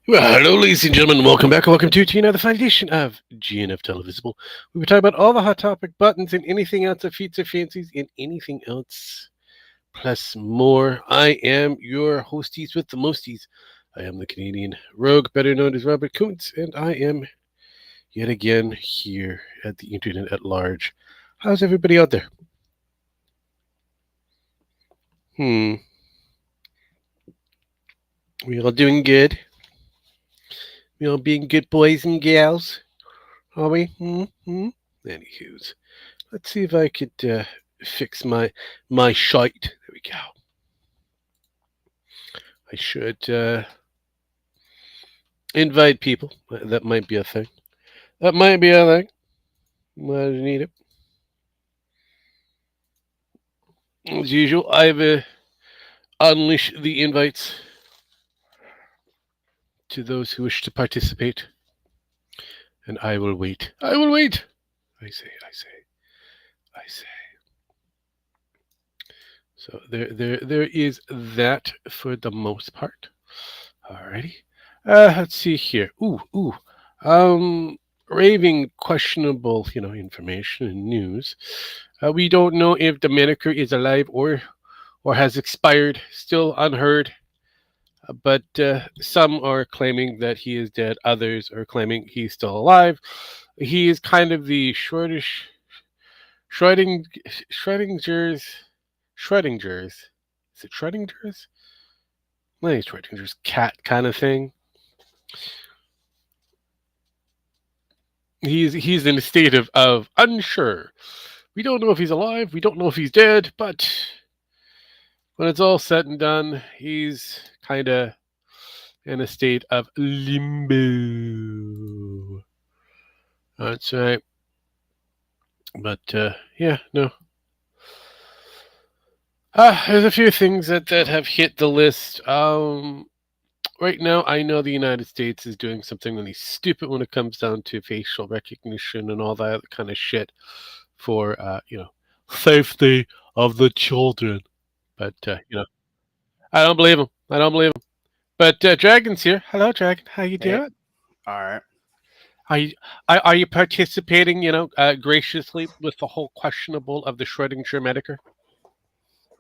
Well, hello, ladies and gentlemen. Welcome back. Welcome to another fine edition of GNF Televisable. We were talking about all the hot topic buttons and anything else of feats or fancies and anything else plus more. I am your hosties with the mosties. I am the Canadian rogue, better known as Robert Kuntz, and I am yet again here at the internet at large. How's everybody out there? Hmm. We all doing good? We all being good boys and gals? Are we? Anywho's. Let's see if I could fix my shite. There we go. I should invite people. That might be a thing. That might be a thing. Might need it. As usual, I've unleashed the invites to those who wish to participate, and I will wait. I will wait. I say. So there is that for the most part. Alrighty. Let's see here. Ooh. Um, raving questionable, information and news. We don't know if the manicure is alive or has expired. Still unheard. But some are claiming that he is dead. Others are claiming he's still alive. He is kind of the Schroding, Schrodinger's. Is it Schrodinger's? I think Schrodinger's cat kind of thing. He's in a state of unsure. We don't know if he's alive. We don't know if he's dead. But when it's all said and done, he's kind of in a state of limbo. That's right. But yeah, no. There's a few things that have hit the list. Right now, I know the United States is doing something really stupid when it comes down to facial recognition and all that kind of shit for, safety of the children. But, I don't believe them. But Dragon's here. Hello, Dragon. How you Hey, doing? all right. Are you, are you participating, graciously with the whole questionable of the Schrodinger Mediker?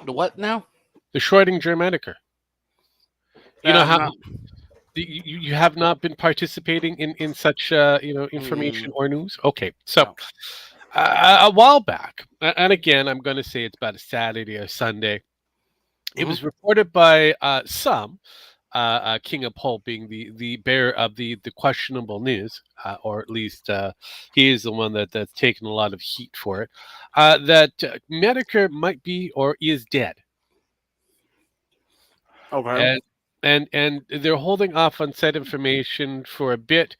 The what now? The Schrodinger Mediker. You know I'm how not. you have not been participating in such information Mm, or news. Okay, so no. a while back, and again, I'm going to say it's about a Saturday or Sunday. It hmm was reported by some King of Pulp being the bearer of the questionable news, or at least he is the one that's taken a lot of heat for it. That Medicare might be or is dead, Okay. and and they're holding off on said information for a bit.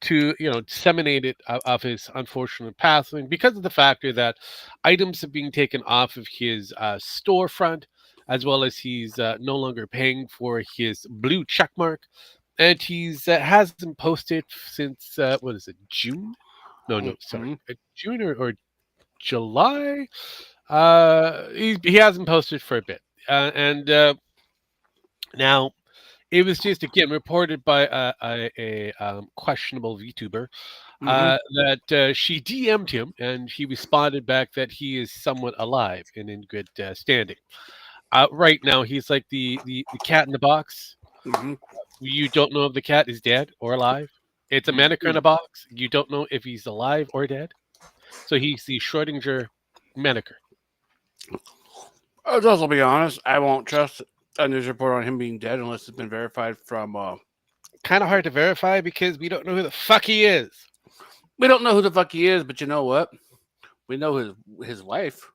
To disseminate it of his unfortunate passing because of the factor that items are being taken off of his storefront, as well as he's no longer paying for his blue check mark, and he's hasn't posted since what is it, June? No, sorry, hmm June or July. He hasn't posted for a bit, and now it was just again reported by a questionable VTuber hmm that she DM'd him, and he responded back that he is somewhat alive and in good standing. Right now, he's like the cat in the box. hmm You don't know if the cat is dead or alive. It's a manicure in a box. You don't know if he's alive or dead. So he's the Schrodinger manicure. I'll also be honest. I won't trust a news report on him being dead unless it's been verified from. Kind of hard to verify because we don't know who the fuck he is. We don't know who the fuck he is, but you know what? We know his wife.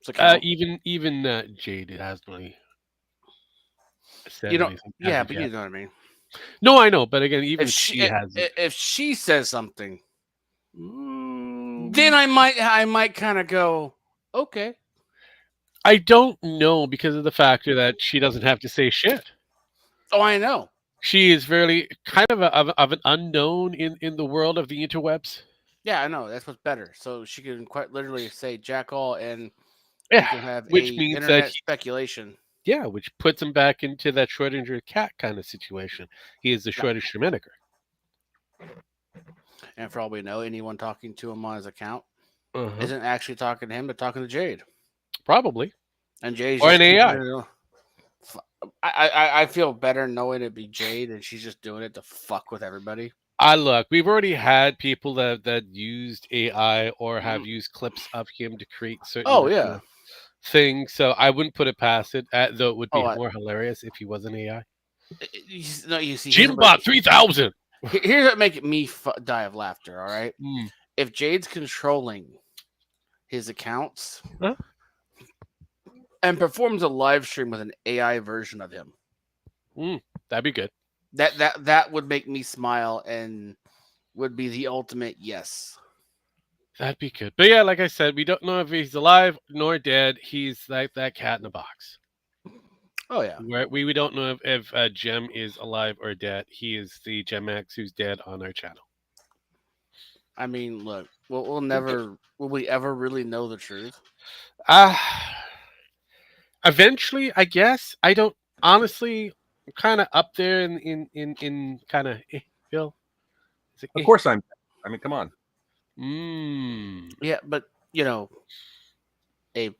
It's account. Even Jade hasn't really You said know. anything as Yeah, of but yet. you know what I mean. No, I know, but again, even If she she hasn't. if she says something, then Mm, I might kind of go, okay. I don't know because of the factor that she doesn't have to say shit. Oh, I know. She is very kind of an unknown in the world of the interwebs. Yeah, I know. That's what's better. So she can quite literally say jack all, and we Yeah, can have which a means that internet speculation. Yeah, which puts him back into that Schrodinger cat kind of situation. He is the Yeah. Schrodinger Schminecker. And for all we know, anyone talking to him on his account Uh-huh. isn't actually talking to him, but talking to Jade. Probably. And Jade's Or just an keeping AI. it. I feel better knowing it'd be Jade and she's just doing it to fuck with everybody. Look, we've already had people that used AI or have Mm. used clips of him to create certain Oh yeah. things. So I wouldn't put it past it. Though it would Oh, be more hilarious if he was an AI. no. You see, Jimbot 3000. here's what make me die of laughter. All right, Mm. if Jade's controlling his accounts Huh? and performs a live stream with an AI version of him, That'd be good. that would make me smile and would be the ultimate yes. That'd be good. But yeah, like I said, we don't know if he's alive nor dead. He's like that cat in a box. Oh yeah. We don't know if Gem is alive or dead. He is the Gem X who's dead on our channel. I mean, look, we'll never will we ever really know the truth? Ah. Eventually, I guess. I don't honestly. I'm kind of up there in kind of Bill. Is it Of course I'm. I mean, come on. Yeah, but you know, a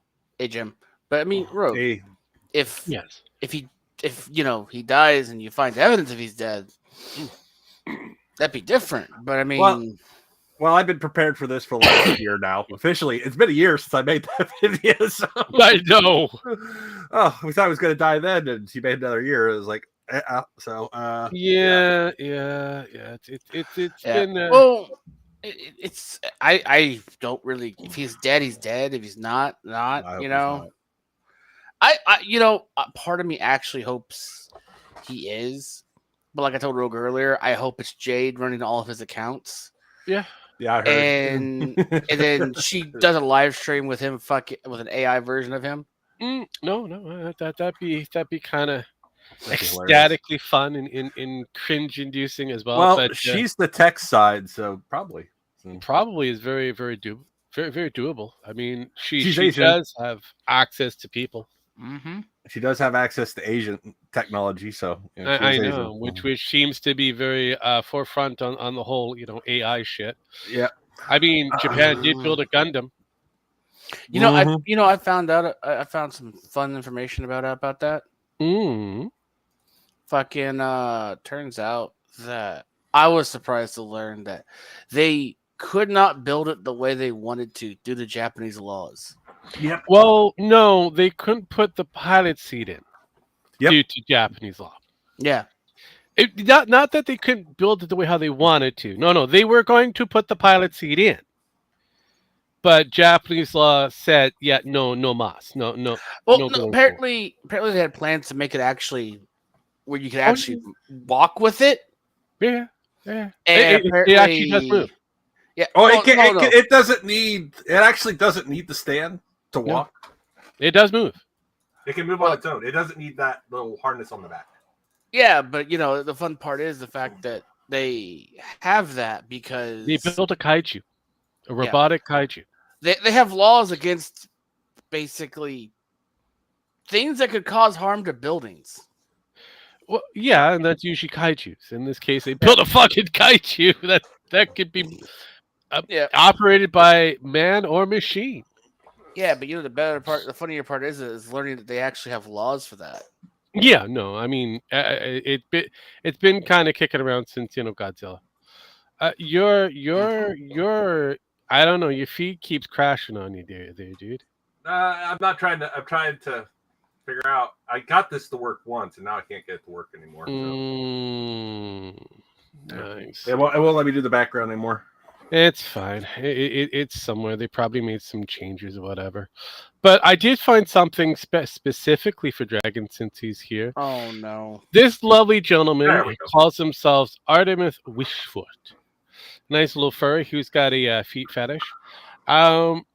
Jim. But I mean, Rogue, Hey, if Yes. if he dies and you find evidence if he's dead, that'd be different. But I mean, well, I've been prepared for this for the last year now. Officially, it's been a year since I made that video. So. I know. Oh, we thought he was going to die then, and she made another year. It was like, Yeah. It's yeah. been. Well, it's I don't really. If he's dead, he's dead. If he's not, I hope you he's know. not. Part of me actually hopes he is, but like I told Rogue earlier, I hope it's Jade running all of his accounts. Yeah. Yeah, I heard. And then she does a live stream with him, with an AI version of him. No, that'd be kind of That'd be hilarious. ecstatically fun and cringe inducing as well. Well, but she's the tech side, so probably. probably is very very doable. I mean, She's she Asian. does have access to people. Mm-hmm. She does have access to Asian technology, so she I is know, Asian. which seems to be very forefront on the whole AI shit. Yeah. I mean, Japan did build a Gundam. I found out. I found some fun information about that. Fucking turns out that I was surprised to learn that they could not build it the way they wanted to due to Japanese laws. Yep. Well, no, they couldn't put the pilot seat in due to Japanese law. Yeah. Not that they couldn't build it the way how they wanted to. No, they were going to put the pilot seat in. But Japanese law said, yeah, no mas, no. Well, no, apparently they had plans to make it actually where you could actually walk with it. Yeah. And it actually does move. Yeah. Oh, it doesn't need. It actually doesn't need the stand to walk. No. It does move. It can move on its own. It doesn't need that little harness on the back. Yeah, but the fun part is the fact that they have that because they built a kaiju, a robotic kaiju. They have laws against basically things that could cause harm to buildings. Well, yeah, and that's usually kaijus. In this case, they built a fucking kaiju that could be operated by man or machine. Yeah, but the funnier part is learning that they actually have laws for that. Yeah, no, I mean, it's been kind of kicking around since Godzilla. Your I don't know. Your feed keeps crashing on you, there, dude. I'm not trying to. I'm trying to figure out. I got this to work once, and now I can't get it to work anymore. So. Nice. It won't let me do the background anymore. It's fine. It's somewhere. They probably made some changes or whatever. But I did find something specifically for Dragon since he's here. Oh, no. This lovely gentleman calls himself Artemis Wishfoot. Nice little furry who's got a feet fetish. And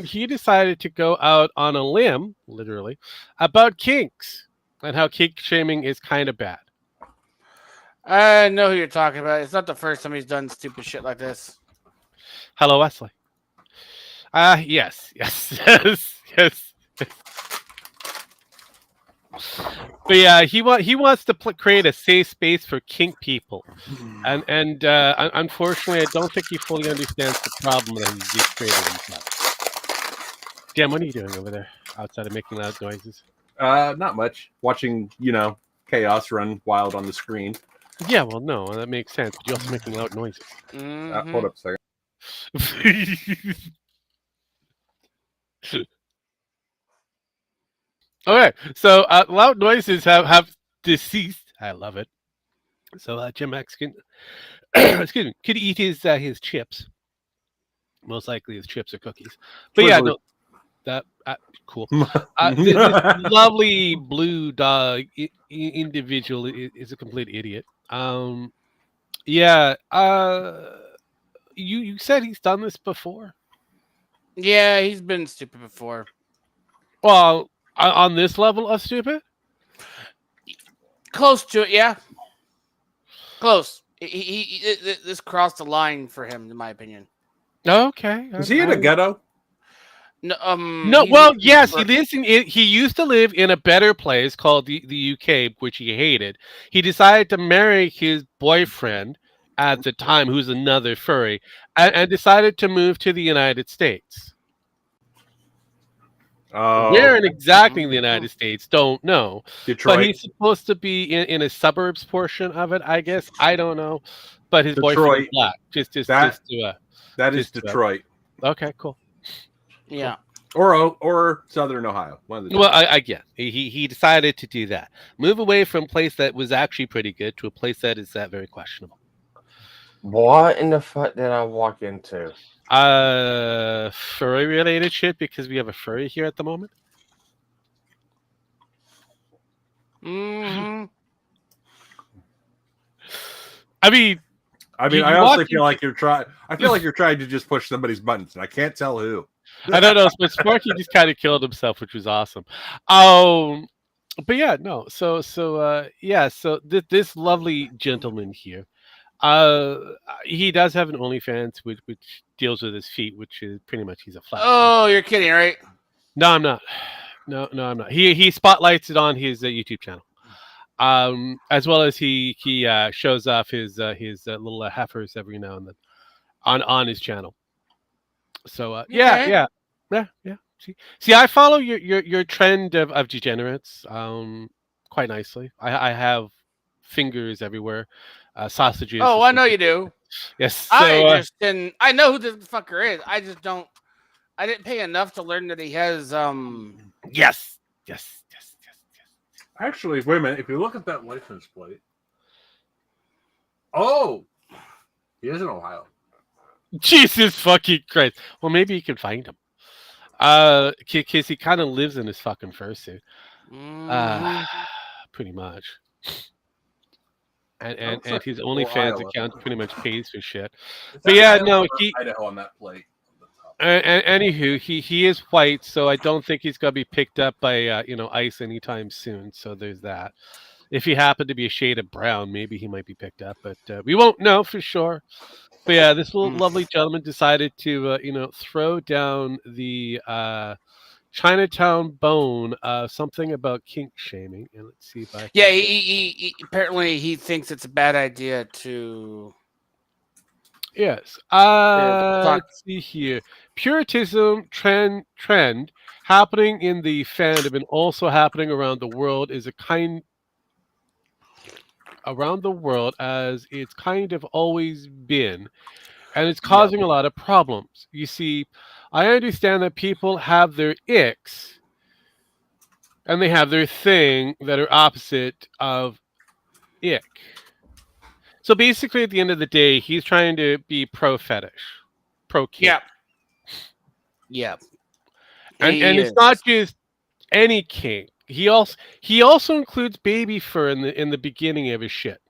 he decided to go out on a limb, literally, about kinks and how kink shaming is kind of bad. I know who you're talking about. It's not the first time he's done stupid shit like this. Hello, Wesley. Yes. But yeah, he wants to create a safe space for kink people, and unfortunately, I don't think he fully understands the problem that he's created himself. Jim, what are you doing over there outside of making loud noises? Not much. Watching, chaos run wild on the screen. Yeah, well, no, that makes sense. But you're also making loud noises. Hold up a second. Okay, so loud noises have deceased. I love it. So Jim X can, excuse me, could eat his chips. Most likely his chips or cookies. But yeah, no, that cool. This lovely blue dog individual is a complete idiot. Yeah. You said he's done this before. Yeah, he's been stupid before. Well, on this level of stupid. Close to it, yeah. Close. This crossed the line for him, in my opinion. Okay. Is he in a ghetto? No, no. Well, yes, he lives in. He used to live in a better place called the UK, which he hated. He decided to marry his boyfriend at the time, who's another furry, and decided to move to the United States. Oh, where in exactly in the United States, don't know. Detroit. But he's supposed to be in a suburbs portion of it, I guess. I don't know. But his boyfriend is black. That is Detroit. Okay, cool. Yeah. Cool. Or Southern Ohio. One of the well, I guess he decided to do that. Move away from a place that was actually pretty good to a place that is very questionable. What in the fuck did I walk into? Furry related shit because we have a furry here at the moment. Mm-hmm. I mean, I honestly feel like you're trying. I feel like you're trying to just push somebody's buttons, and I can't tell who. I don't know, but Sparky just kind of killed himself, which was awesome. But yeah, no. So this lovely gentleman here, he does have an OnlyFans, which deals with his feet, which is pretty much he's a flat. Oh, you're kidding, right? No, I'm not. No, I'm not. He spotlights it on his YouTube channel, as well as he shows off his little heifers every now and then on his channel. So yeah. See, I follow your trend of degenerates quite nicely. I have fingers everywhere, sausages. Oh, I know you do. Yes. So, I just didn't. I know who the fucker is. I just don't. I didn't pay enough to learn that he has. Yes. Actually, wait a minute. If you look at that license plate, oh, he is in Ohio. Jesus fucking Christ. Well, maybe you can find him. Because he kind of lives in his fucking fursuit. Pretty much. And his OnlyFans account pretty much pays for shit. But yeah, no, Idaho on that plate. And anywho, he is white, so I don't think he's gonna be picked up by ICE anytime soon. So there's that. If he happened to be a shade of brown, maybe he might be picked up, but we won't know for sure. But yeah, this little lovely gentleman decided to throw down the Chinatown bone, something about kink shaming, and let's see if I. Yeah, he apparently he thinks it's a bad idea to. Yes. Let's see here. Puritanism trend happening in the fandom and also happening around the world is around the world as it's kind of always been, and it's causing a lot of problems. You see, I understand that people have their icks and they have their thing that are opposite of ick. So basically, at the end of the day, he's trying to be pro fetish, pro kink. Yeah. And it's not just any kink. He also includes baby fur in the beginning of his shit.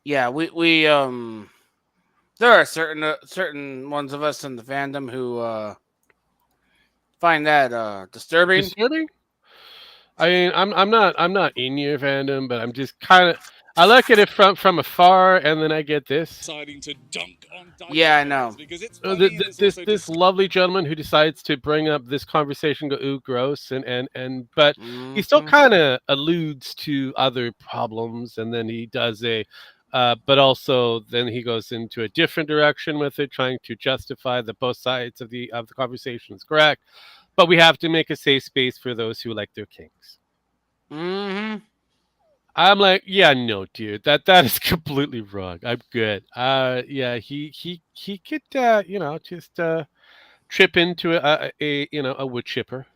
Yeah, we there are certain ones of us in the fandom who find that disturbing. Disturbing? I mean, I'm not in your fandom, but I'm just kind of I look at it from afar, and then I get this. deciding to dunk on Yeah, I know. because it's funny and it's also This lovely gentleman who decides to bring up this conversation, go ooh gross, but he still Mhm. kind of alludes to other problems, and then he does but also then he goes into a different direction with it, trying to justify that both sides of the conversation is correct, but we have to make a safe space for those who like their kinks. Mhm. I'm like, yeah, no, dude, that is completely wrong. I'm good. Yeah, he could, just trip into a wood chipper,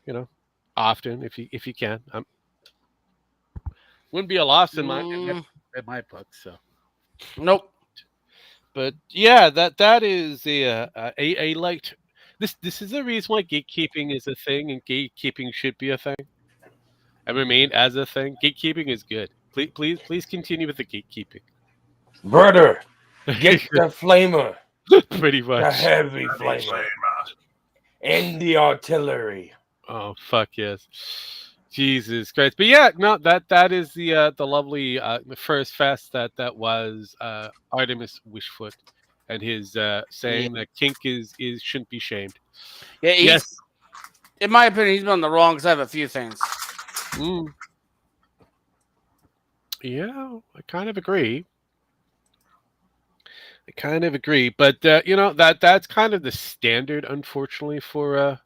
often if you can. Wouldn't be a loss in my Mm, in my book. So, nope. but yeah, that is a light. This is the reason why gatekeeping is a thing, and gatekeeping should be a thing and remain as a thing. Gatekeeping is good. Please continue with the gatekeeping. Brother, get the flamer, Pretty the much. heavy flamer, and the artillery. Oh fuck yes, Jesus Christ! But yeah, no, that is the lovely the first fest that was Artemis Wishfoot, and his Yeah. saying that kink is shouldn't be shamed. Yeah, Yes. in my opinion, he's been on the wrong side of a few things. Mm. Yeah, I kind of agree. But that's kind of the standard, unfortunately, for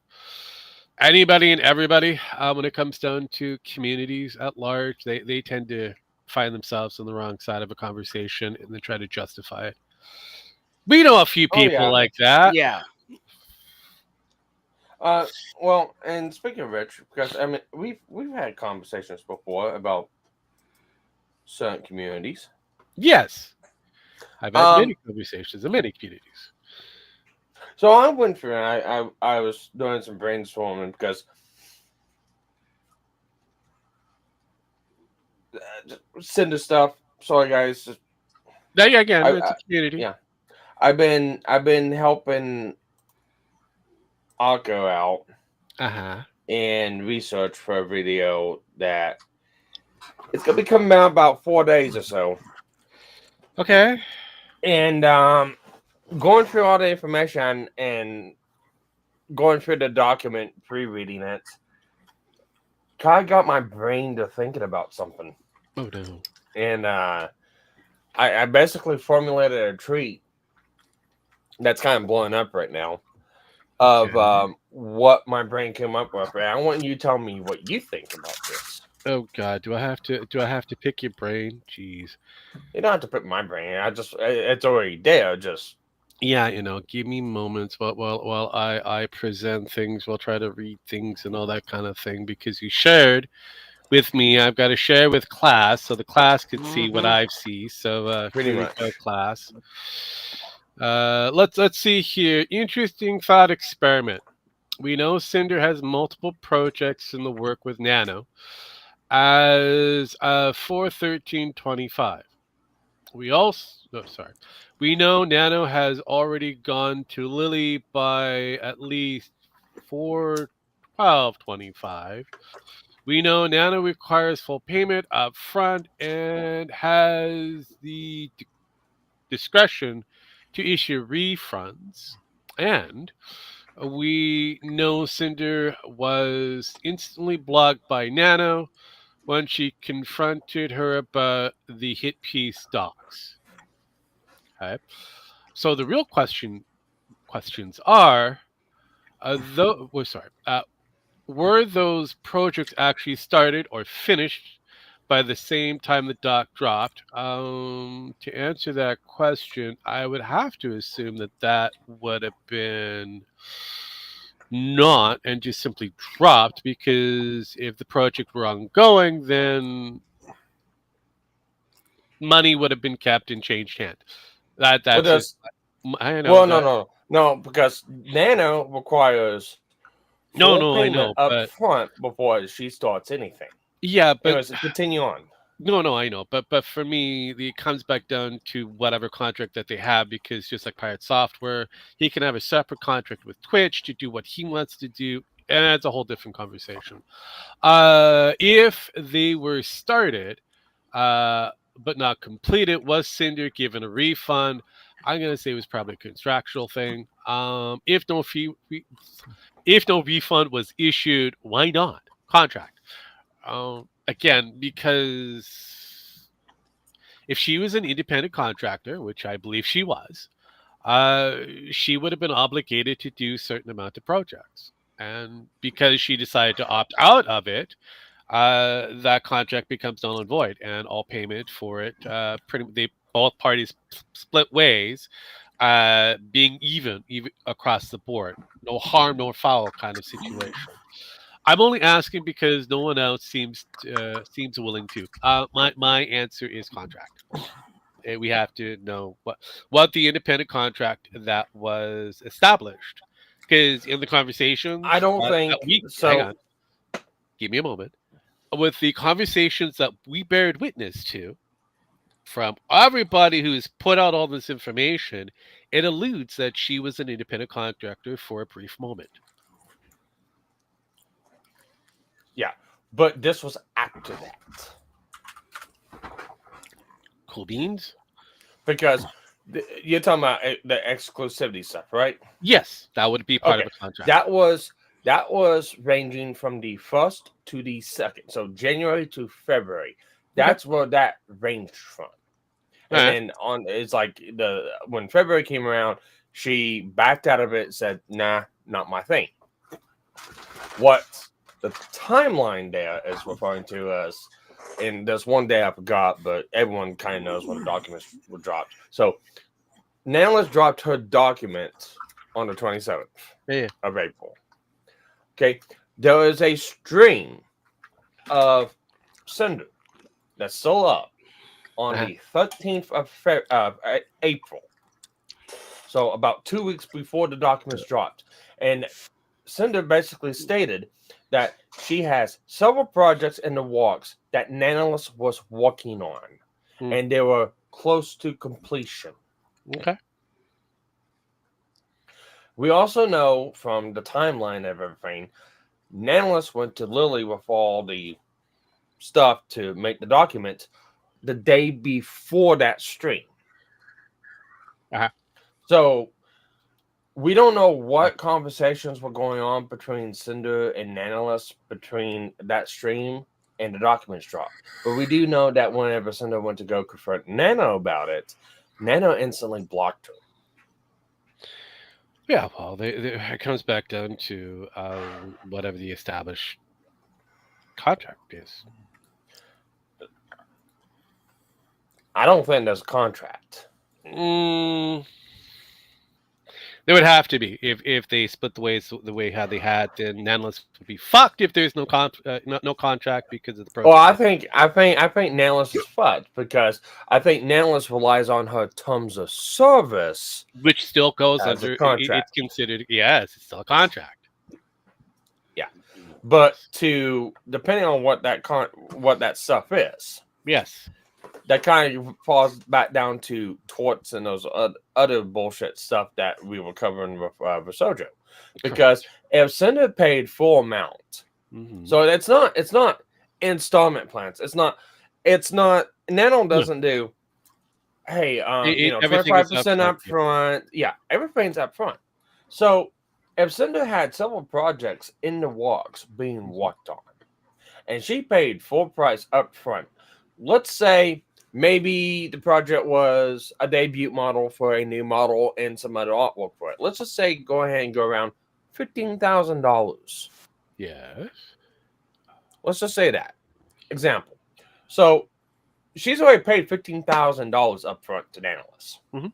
anybody and everybody when it comes down to communities at large. They tend to find themselves on the wrong side of a conversation and then try to justify it. We know a few Oh people yeah. like that. Yeah. Well, and speaking of which, because I mean, we've had conversations before about certain communities. Yes, I've had Um, many conversations in many communities. So I went through and I was doing some brainstorming because send the stuff. Sorry guys, Yeah, again, it's I a community. yeah, I've been helping Akko out Uh huh. and research for a video that it's gonna be coming out about 4 days or so, Okay. and going through all the information and going through the document, pre-reading it, kind of got my brain to thinking about something. Oh no. And I basically formulated a treat that's kind of blowing up right now of Okay. what my brain came up with. And I want you to tell me what you think about this. Oh God, do I have to pick your brain? Jeez. You don't have to put my brain. It's already there. Just Yeah, give me moments while I present things, while try to read things and all that kind of thing, because you shared with me. I've got to share with class so the class could see what Mhm. I see. So pretty here we much. go, class. Let's see here. Interesting thought experiment. We know Cinder has multiple projects in the work with Nano as 41325. We also, no, sorry. We know Nano has already gone to Lily by at least 41225. We know Nano requires full payment up front and has the discretion to issue refunds. And we know Cinder was instantly blocked by Nano when she confronted her about the hit piece docs. Okay. So the real questions are, were those projects actually started or finished by the same time the doc dropped? To answer that question, I would have to assume that would have been not and just simply dropped, because if the project were ongoing, then money would have been kept and changed hands. Well, That's just, just I know well, that. no, because Nano requires No, full no, I payment know, up but front before she starts anything. yeah, but Anyways, continue on. no, I know, but for me, it comes back down to whatever contract that they have, because just like Pirate Software, he can have a separate contract with Twitch to do what he wants to do, and that's a whole different conversation. If they were started, uh, but not completed. Was Cinder given a refund? I'm gonna say it was probably a contractual thing. If no refund was issued, why not contract? Again, because if she was an independent contractor, which I believe she was, uh, she would have been obligated to do certain amount of projects. And because she decided to opt out of it, that contract becomes null and void, and all payment for it, they both parties split ways, being even across the board, no harm, no foul kind of situation. I'm only asking because no one else seems willing to. My answer is contract. We have to know what the independent contract that was established, because in the I conversations don't that think we hang so. on, give me a moment. With the conversations that we bared witness to from everybody who's put out all this information, it alludes that she was an independent contractor for a brief moment. Yeah, but this was after that Cool beans. because you're talking about the exclusivity stuff, right? Yes, that would be part of Okay, a contract. that was ranging from the 1st to the 2nd, so January to February. Okay. That's where that ranged from. All And right. then on, it's like when February came around, she backed out of it, said, "Nah, not my thing." What the timeline there is referring to as, and there's one day I forgot, but everyone kind of knows when the documents were dropped. So Nanalis dropped her document on the 27th Yeah. of April. Okay, there is a string of Cinder that's still up on Uh-huh. the 13th of April. So about 2 weeks before the documents dropped. And Cinder basically stated that she has several projects in the works that Nanalis was working on, Hmm. and they were close to completion. Okay. We also know from the timeline of everything, Nanalis went to Lily with all the stuff to make the document the day before that stream. Uh-huh. So we don't know what conversations were going on between Cinder and Nanalis between that stream and the documents dropped. But we do know that whenever Cinder went to go confront Nano about it, Nano instantly blocked her. Yeah. Well, it comes back down to whatever the established contract is. I don't think there's a contract. Mm, there would have to be if they split the way how they had. Then Nanless would be fucked if there's no contract because of the Well, I project. think Nanalis is fucked because I think Nanalis relies on her terms of service Which still goes as a under. It's contract. considered, yes, it's still a contract. Yeah, but depending on what that stuff is, Yes. that kind of falls back down to torts and those other bullshit stuff that we were covering with Sojo. Because if Cinder paid full amount, Mhm. so it's not installment plans. It's not. Nano doesn't do. Hey, Everything is 25% upfront. up front. Yeah, everything's up front. So if Cinder had several projects in the works being worked on, and she paid full price up front, let's say maybe the project was a debut model for a new model and some other artwork for it. Let's just say go ahead and go around $15,000. Yes. Let's just say that example. So she's already paid $15,000 up front to Nanalis. Mhm.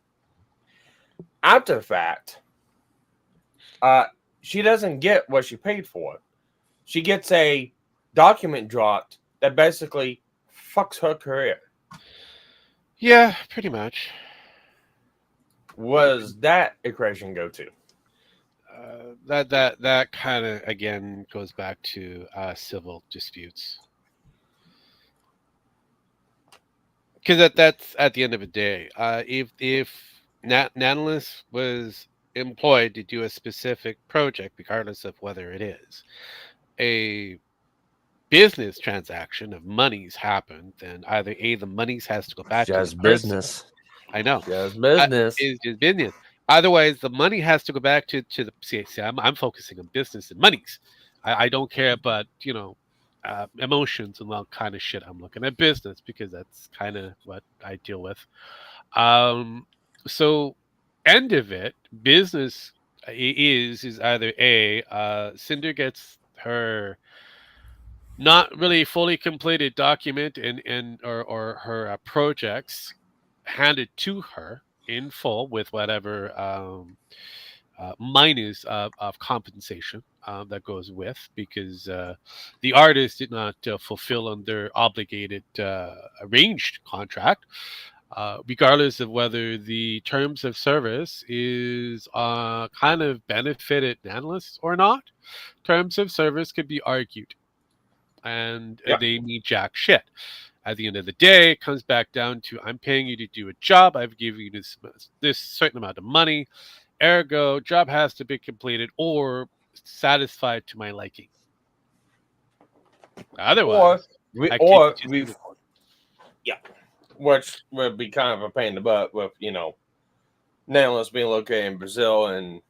After the fact, she doesn't get what she paid for. She gets a document dropped that basically fucks her career. Yeah, pretty much. Was that equation go to? That kind of again goes back to civil disputes. Because that's at the end of the day. If Nanalis was employed to do a specific project, regardless of whether it is a business transaction of monies happened, then either A, the monies has to go back to the Just person. business. I know. Just Uh, business. is just business. Otherwise, the money has to go back to the. See, I'm focusing on business and monies. I don't care about emotions and all kind of shit. I'm looking at business because that's kind of what I deal with. Um, so end of it, business is either A, Cinder gets her not really fully completed document and or her projects handed to her in full with whatever minus of compensation that goes with because the artist did not fulfill on their obligated arranged contract regardless of whether the terms of service is kind of benefited analysts or not. Terms of service could be argued and Yeah. they mean jack shit. At the end of the day, it comes back down to I'm paying you to do a job. I've given you this certain amount of money. Ergo, job has to be completed or satisfied to my liking. Or Otherwise, we I kick or you to we the corner. yeah, which would be kind of a pain in the butt with Netherlands being located in Brazil and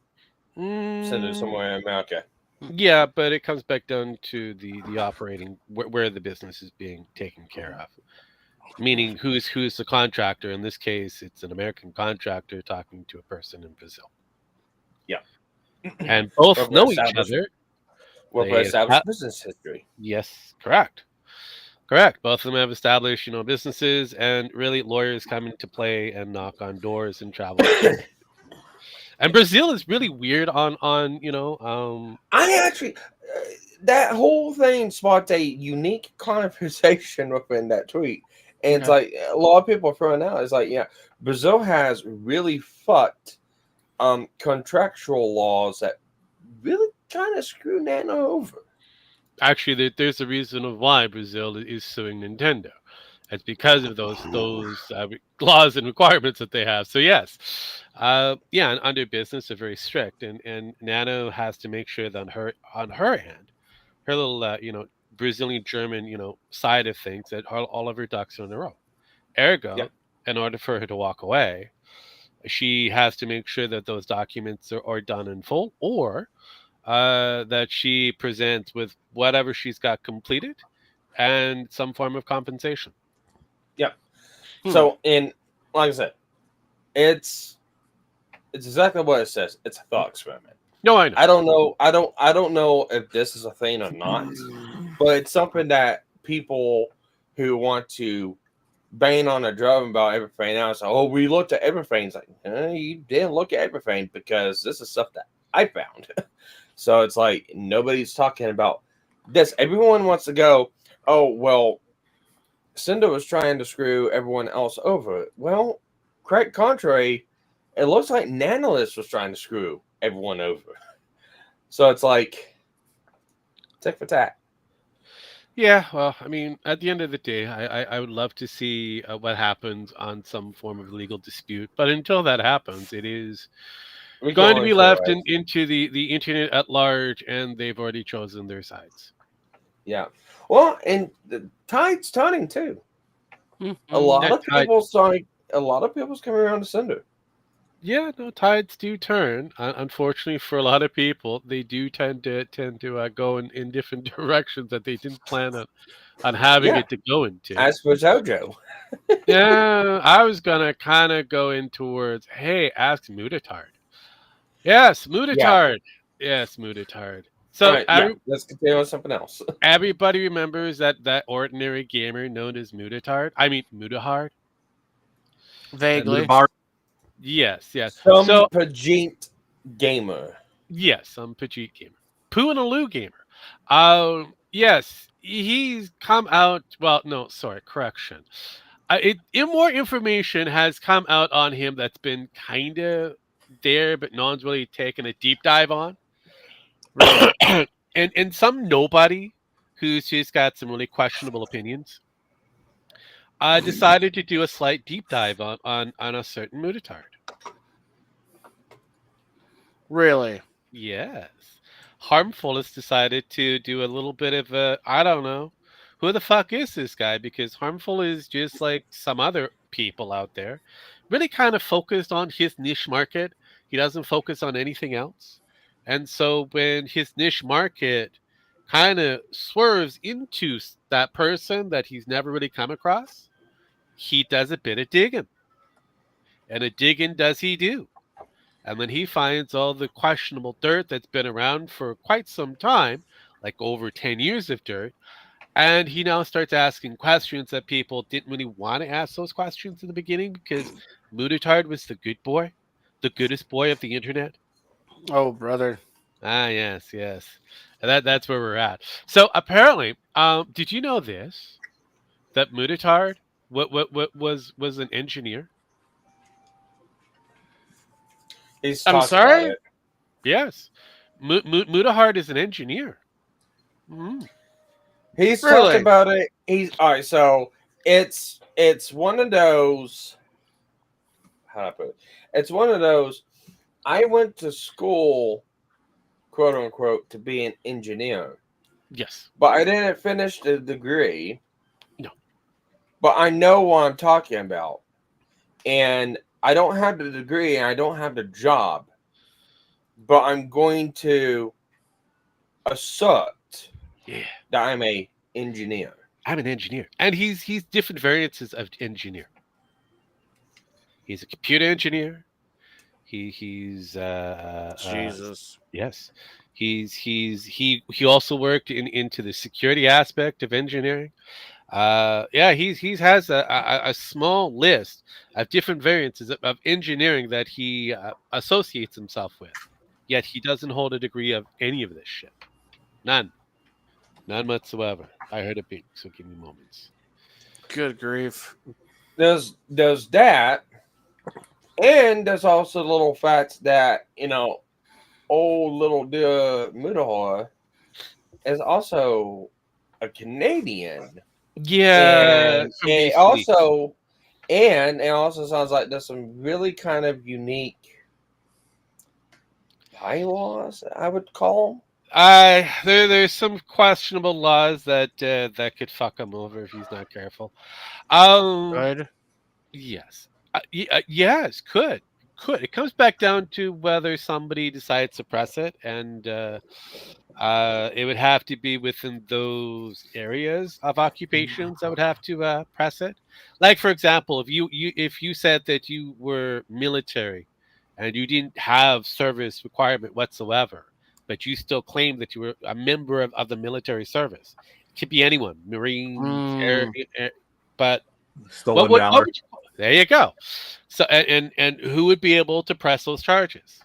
sending Mm, somewhere in America. yeah, but it comes back down to the operating where the business is being taken care of. Meaning, who's the contractor? In this case, it's an American contractor talking to a person in Brazil, Yeah, and both with an know each established other. with an They established business history. yes, correct. Correct. Both of them have established, businesses, and really lawyers come into play and knock on doors and travel the country. And Brazil is really weird on I actually, that whole thing sparked a unique conversation within that tweet. And it's okay. like a lot of people are throwing out. It's like, yeah, Brazil has really fucked contractual laws that really kind of screw Nano over. Actually, there's a reason of why Brazil is suing Nintendo. It's because of those laws and requirements that they have. So yes, yeah, and under business they're very strict, and Nano has to make sure that on her end, her little Brazilian German side of things that all of her ducks are in a row. Yeah, Ergo, in order for her to walk away, she has to make sure that those documents are done in full, or that she presents with whatever she's got completed and some form of compensation. yeah. Hmm. So, and like I said, it's exactly what it says. It's a thought experiment. No, I know. I don't know. I don't know if this is a thing or not, but it's something that people who want to bang on a drum about everything else. Oh, we looked at everything. It's like, you didn't look at everything because this is stuff that I found. So it's like nobody's talking about this. Everyone wants to go, oh, well, Cinder was trying to screw everyone else over. Well, quite contrary, it looks like Nanolis was trying to screw everyone over. So it's like tick for tat. Yeah, well, I mean, at the end of the day, I would love to see what happens on some form of legal dispute. But until that happens, it is We can going to only be left theorize. into the internet at large, and they've already chosen their sides. Yeah. Well, and the tide's turning too. A lot That of people starting. A lot of people's coming around to Cinder. Yeah, no, tides do turn. Unfortunately, for a lot of people, they do tend to go in different directions that they didn't plan on having Yeah. it to go into. As for JoJo. Yeah, I was gonna kind of go in towards, hey, ask Mutatard. Yes, Yeah. Mutatard. Yes, Mutatard. All So right. Yeah. Let's continue on something else. everybody remembers that ordinary gamer known as Mutatard. I mean Mutahard. Vaguely. Yes, yes. Some So Pajint gamer. yes, I'm Pajit gamer. Poo and a Lou gamer. Yes, he's come out. Well, no, sorry, correction. More information has come out on him that's been kind of there, but no one's really taken a deep dive on. Really. And some nobody who's just got some really questionable opinions decided to do a slight deep dive on a certain Mutatard. Really. Yes. Harmful has decided to do a little bit of a, I don't know, who the fuck is this guy? Because Harmful is just like some other people out there, really kind of focused on his niche market. He doesn't focus on anything else. And so when his niche market kind of swerves into that person that he's never really come across, he does a bit of digging. And a digging does he do. And then he finds all the questionable dirt that's been around for quite some time, like over 10 years of dirt. And he now starts asking questions that people didn't really want to ask those questions in the beginning because Muditard was the good boy, the goodest boy of the internet. Oh, brother. Ah, yes, yes. And that's where we're at. So apparently, did you know this? That Muditard what was an engineer? He's I'm talked about sorry? it. Yes. Mudahard is an engineer. Mhm. He's Really? talked about it. He's all right. So it's one of those. How do I put it? It's one of those. I went to school, quote unquote, to be an engineer, Yes. but I didn't finish the degree. No. But I know what I'm talking about, and I don't have the degree and I don't have the job, but I'm going to assert Yeah. that I'm a engineer. I'm an engineer. And he's different variances of engineer. He's a computer engineer. He's Jesus. yes. He also worked into the security aspect of engineering. Yeah, he has a small list of different variances of engineering that he associates himself with. Yet he doesn't hold a degree of any of this shit. None. None whatsoever. I heard it being, so give me moments. Good grief. There's that, and there's also little facts that old little Mudahar is also a Canadian. Yeah. And from it BC. also sounds like there's some really kind of unique bylaws, I would call. There's some questionable laws that that could fuck him over if he's not careful. Um, Good. yes, yes, could. It comes back down to whether somebody decides to press it, and it would have to be within those areas of occupations that would have to press it. Like for example, if you said that you were military and you didn't have service requirement whatsoever, but you still claim that you were a member of the military service. It could be anyone, Marines, air, but Stolen what valor. would you call it? There you go. So and who would be able to press those charges?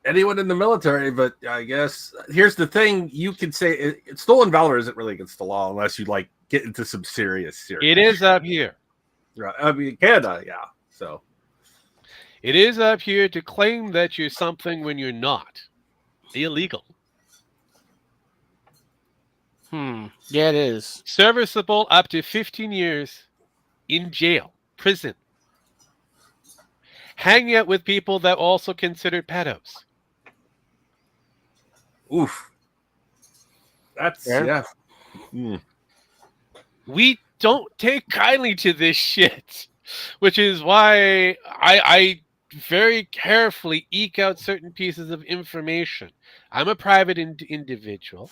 Anyone in the military, but I guess here's the thing: you could say stolen valor isn't really against the law unless you like get into some serious. It is up here. Right. I mean, Canada, yeah. So It is up here to claim that you're something when you're not. Illegal. Yeah, it is. Serviceable up to 15 years in jail, prison. Hanging out with people that also considered pedos. oof. That's Yeah. yeah. We don't take kindly to this shit, which is why I very carefully eke out certain pieces of information. I'm a private individual,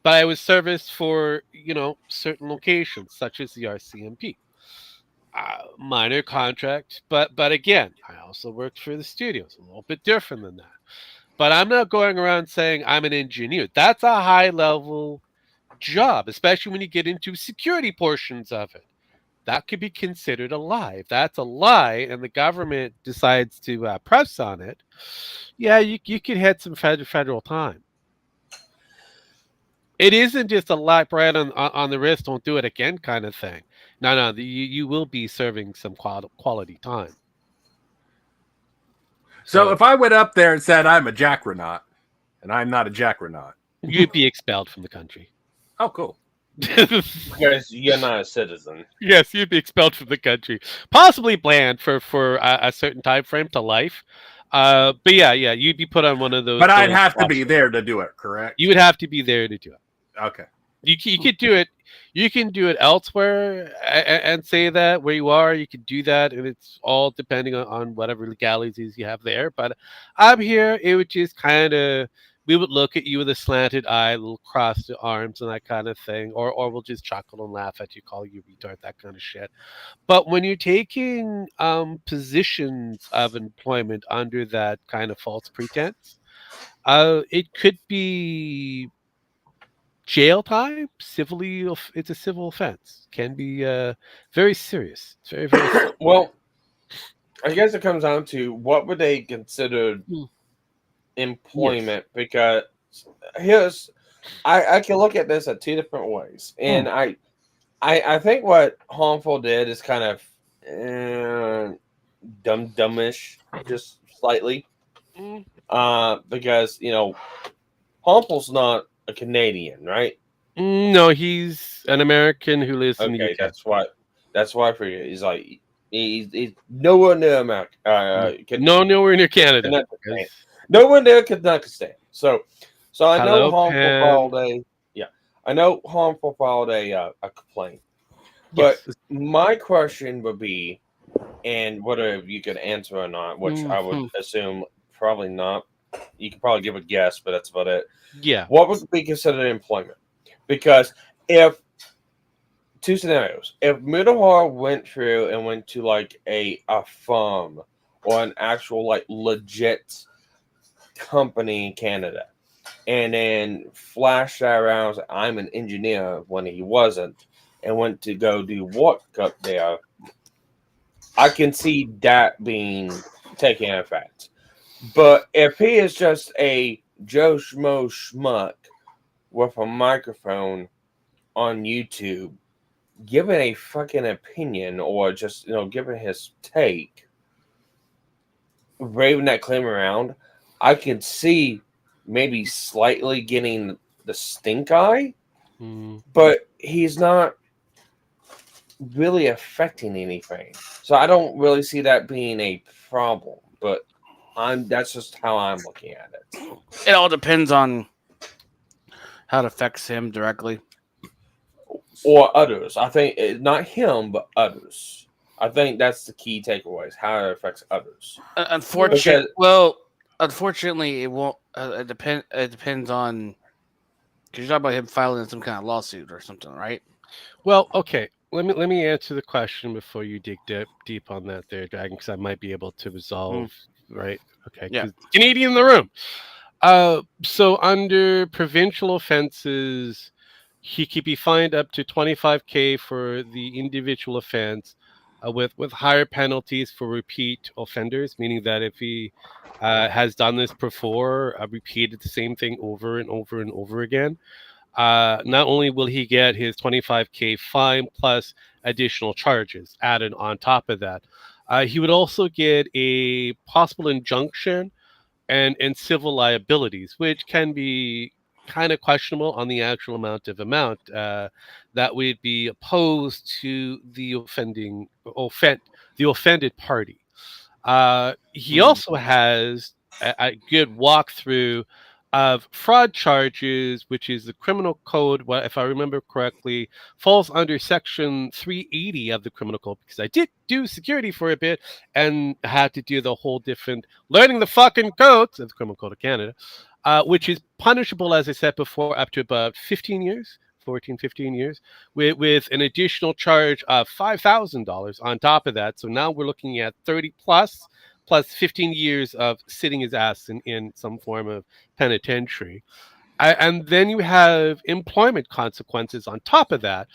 but I was serviced for certain locations, such as the RCMP. Minor contract, but again, I also worked for the studios, a little bit different than that. But I'm not going around saying I'm an engineer. That's a high level job, especially when you get into security portions of it. That could be considered a lie. If that's a lie and the government decides to press on it, yeah, you could hit some federal time. It isn't just a lap right on the wrist, don't do it again kind of thing. No, you will be serving some quality time. So if I went up there and said I'm a Jackronaut, and I'm not a Jackronaut, You'd be expelled from the country. oh cool. Because you're not a citizen. Yes, you'd be expelled from the country, possibly banned for a certain time frame to life. But yeah, you'd be put on one of those. But I'd those have to watch be lists. there to do it, correct? You would have to be there to do it. Okay. You could do it. You can do it elsewhere and say that where you are. You could do that, and it's all depending on whatever legalities you have there. But I'm here. It would just kind of we would look at you with a slanted eye, little crossed arms, and that kind of thing, or we'll just chuckle and laugh at you, call you retard, that kind of shit. But when you're taking positions of employment under that kind of false pretense, it could be jail time. It's a civil offense. Can be very serious. It's very very. Well, I guess it comes down to what would they consider Mm. employment, because here's I can look at this at two different ways, and I think what Harmful did is kind of dumbish, just slightly, Mm. because Harmful's not a Canadian, right? No, he's an American who lives in the Okay, UK. that's why I figured he's like he's nowhere near America. Nowhere near Canada. Cannot because- stand. Nowhere near Kazakhstan. So I know Hello, Harmful Pam. filed I know Harmful filed a complaint. But Yes. my question would be, and whether you could answer or not, which I would assume probably not. You could probably give a guess, but that's about it. Yeah. What would be considered employment? Because if two scenarios, if Middlehar went through and went to like a firm or an actual like legit company in Canada, and then flashed that around, as, I'm an engineer when he wasn't, and went to go do work up there, I can see that being taken effect. But if he is just a Joe Schmo schmuck with a microphone on YouTube, giving a fucking opinion or just giving his take, waving that claim around, I could see maybe slightly getting the stink eye, but he's not really affecting anything. So I don't really see that being a problem. But that's just how I'm looking at it. It all depends on how it affects him directly. Or others. I think not him, but others. I think that's the key takeaways, how it affects others. Unfortunately, it won't. It depends on, because you're talking about him filing some kind of lawsuit or something, right? Well, okay. Let me answer the question before you dig deep on that there, Dragon, because I might be able to resolve. Right? Okay. Yeah. 'Cause Canadian in the room. So under provincial offenses, he could be fined up to 25K for the individual offense, with higher penalties for repeat offenders, meaning that if he has done this before, repeated the same thing over and over and over again, not only will he get his 25K fine plus additional charges added on top of that, he would also get a possible injunction and civil liabilities, which can be kind of questionable on the actual amount that would be opposed to the offended party. He also has a good walkthrough of fraud charges, which is the criminal code. If I remember correctly, falls under section 380 of the criminal code, because I did do security for a bit and had to do the whole different learning the fucking codes of the criminal code of Canada, which is punishable, as I said before, up to about 15 years. 14, 15 years, with an additional charge of $5,000 on top of that. So now we're looking at 30 plus 15 years of sitting his ass in some form of penitentiary. And then you have employment consequences on top of that,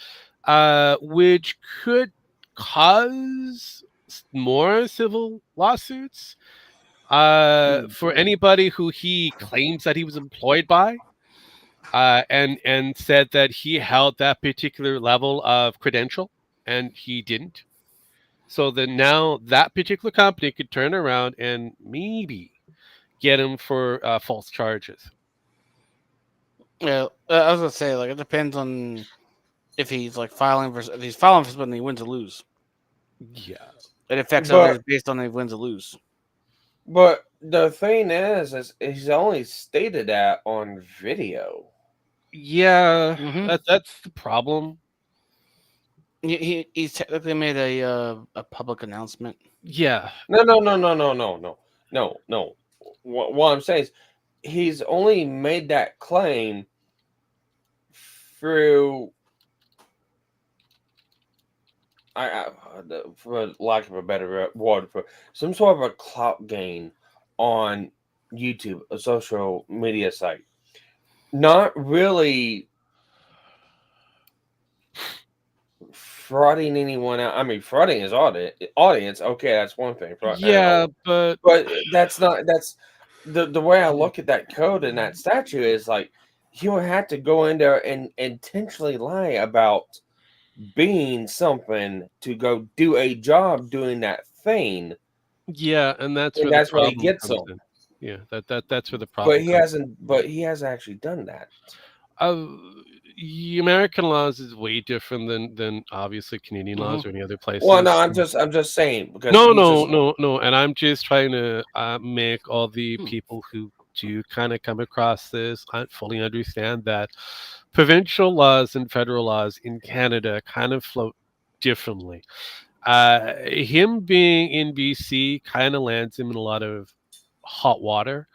which could cause more civil lawsuits for anybody who he claims that he was employed by. And said that he held that particular level of credential and he didn't. So then now that particular company could turn around and maybe get him for false charges. Yeah, I was gonna say, like, it depends on if he's like filing for when he wins or lose. Yeah. It affects But- others based on if he wins or lose. But the thing is he's only stated that on video. Yeah, Mhm. that's the problem. He's technically made a public announcement. Yeah, No. What I'm saying is he's only made that claim through, for lack of a better word, for some sort of a clout gain on YouTube, a social media site. Not really frauding anyone out. I mean, frauding his audience. Okay, that's one thing. yeah, but But that's not. That's the way I look at that code and that statute is like you have to go in there and intentionally lie about being something to go do a job doing that thing, yeah, and that's and where the that's what he problem gets comes them. in. Yeah, that's where the But problem he comes. hasn't. But he hasn't actually done that. Uh, American laws is way different than obviously Canadian laws Mhm. or any other Well, no, places. I'm just saying because No, he's no, just no, no. And I'm just trying to make all the Hmm. people who do kind of come across this fully understand that provincial laws and federal laws in Canada kind of float differently. Him being in BC kind of lands him in a lot of hot water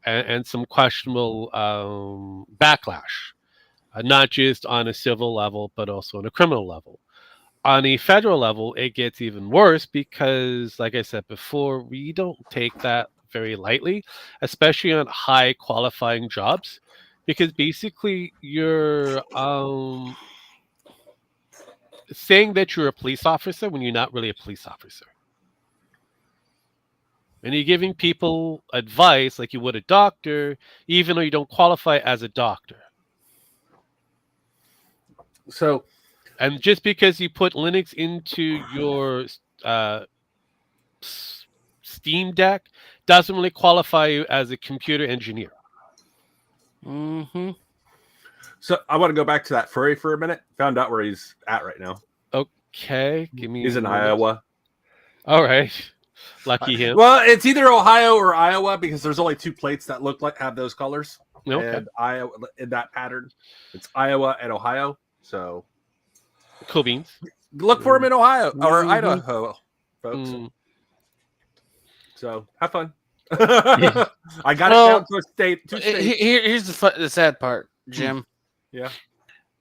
and some questionable backlash, not just on a civil level, but also on a criminal level. On a federal level, it gets even worse because, like I said before, we don't take that very lightly, especially on high qualifying jobs, because basically you're saying that you're a police officer when you're not really a police officer. And you're giving people advice like you would a doctor, even though you don't qualify as a doctor. So And just because you put Linux into your uh, Steam Deck doesn't really qualify you as a computer engineer. Mhm. so I want to go back to that furry for a minute. Found out where he's at right now. Okay, give me He's a in moment. Iowa. All right, lucky him. Well, it's either Ohio or Iowa because there's only two plates that look like have those colors Okay, and Iowa in that pattern. It's Iowa and Ohio. So cool beans. look for him in Ohio or Mhm. Idaho, folks. Mm. So have fun. Yeah. I got it down Well, to a state, two states. here's the sad part, Jim. Yeah.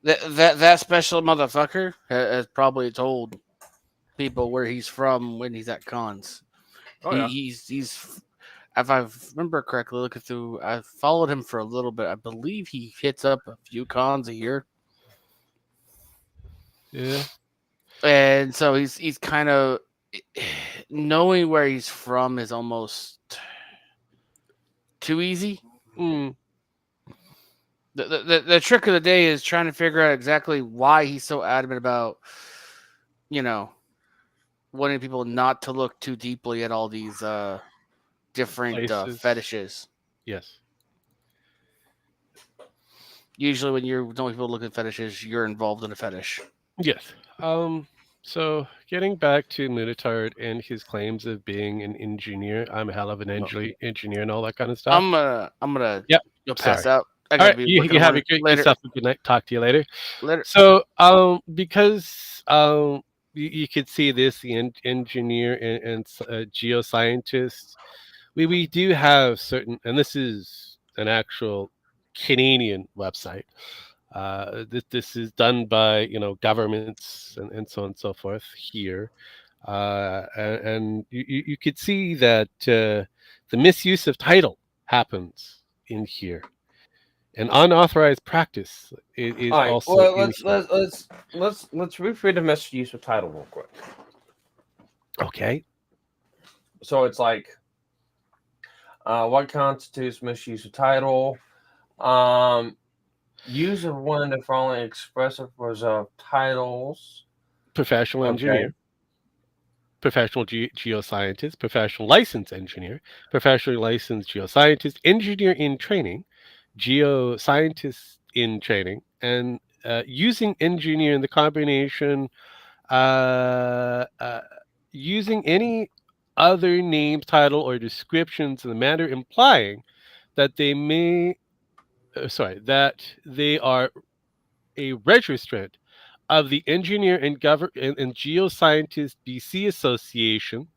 That special motherfucker has probably told people where he's from when he's at cons. Oh yeah. He's if I remember correctly, looking through, I followed him for a little bit. I believe he hits up a few cons a year, Yeah. and so he's kind of knowing where he's from is almost too easy. Mm. The trick of the day is trying to figure out exactly why he's so adamant about, you know, wanting people not to look too deeply at all these different Places. fetishes. Yes. Usually, when you're knowing people look at fetishes, you're involved in a fetish. Yes. So getting back to Minotaur and his claims of being an engineer, I'm a hell of an engineer and all that kind of stuff. I'm gonna Yep. go pass Sorry. out. I All gotta right. be You, working you on have work a great later. yourself a good night. Talk to you later. Later. So, because you could see this, the engineer and geoscientists, we do have certain, and this is an actual Canadian website. This is done by governments and so on and so forth here, and you could see that the misuse of title happens in here. And unauthorized practice is All right. also Well, in here. let's read the misuse of title real quick. Okay. So it's like, what constitutes misuse of title? Use of one of the following expressive reserved titles. Professional Okay. engineer, professional geoscientist, professional licensed engineer, professionally licensed geoscientist, engineer in training, geoscientist in training, and using engineer in the combination, uh, uh, using any other name, title, or descriptions in the matter implying that they may, that they are a registrant of the Engineer and Geoscientist BC Association,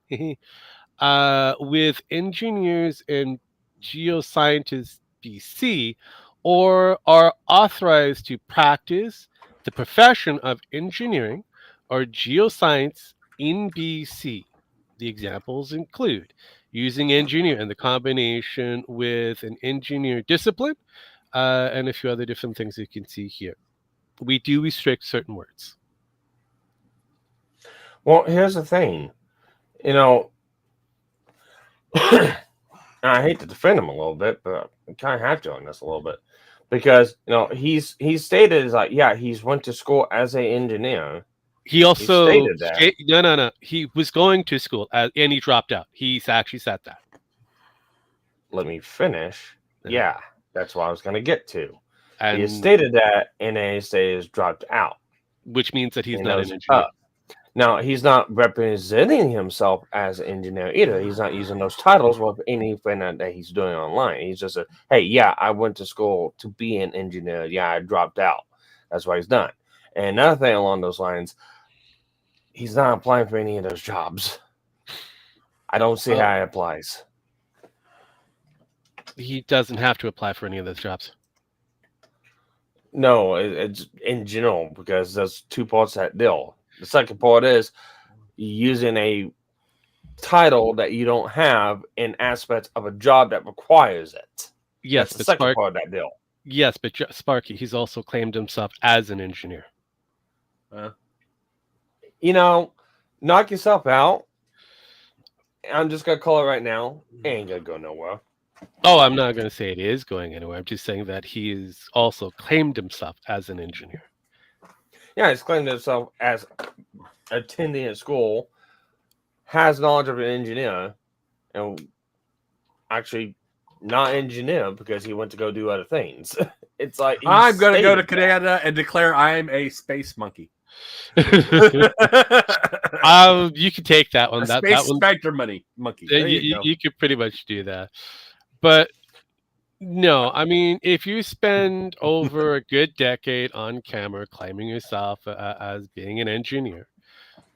with Engineers and Geoscientists BC, or are authorized to practice the profession of engineering or geoscience in BC. The examples include using engineer and the combination with an engineer discipline, and a few other different things you can see here. We do restrict certain words. Well, here's the thing. You know, I hate to defend him a little bit, but I kind of have to on this a little bit. Because, he's stated as like, yeah, he's went to school as an engineer. He also stated that. No. He was going to school and he dropped out. He's actually said that. Let me finish. Yeah, that's what I was going to get to. And he stated that, and then he stated he's dropped out. Which means that he's not an engineer. Now, he's not representing himself as an engineer either. He's not using those titles with anything that he's doing online. He's just hey, yeah, I went to school to be an engineer. Yeah, I dropped out. That's what he's done. And another thing along those lines, he's not applying for any of those jobs. I don't see how it applies. He doesn't have to apply for any of those jobs. No, it's in general, because there's two parts to that deal. The second part is using a title that you don't have in aspects of a job that requires it. Yes, that's the second part of that deal. Yes, but Sparky, he's also claimed himself as an engineer. Knock yourself out. I'm just going to call it right now. It ain't going to go nowhere. Oh, I'm not going to say it is going anywhere. I'm just saying that he has also claimed himself as an engineer. Yeah, he's claimed himself as attending a school, has knowledge of an engineer, and actually not engineer because he went to go do other things. It's like I'm going to go to Canada and declare I'm a space monkey. You could take that one. That one, Spectre monkey. You could pretty much do that. But no, I mean, if you spend over a good decade on camera claiming yourself as being an engineer,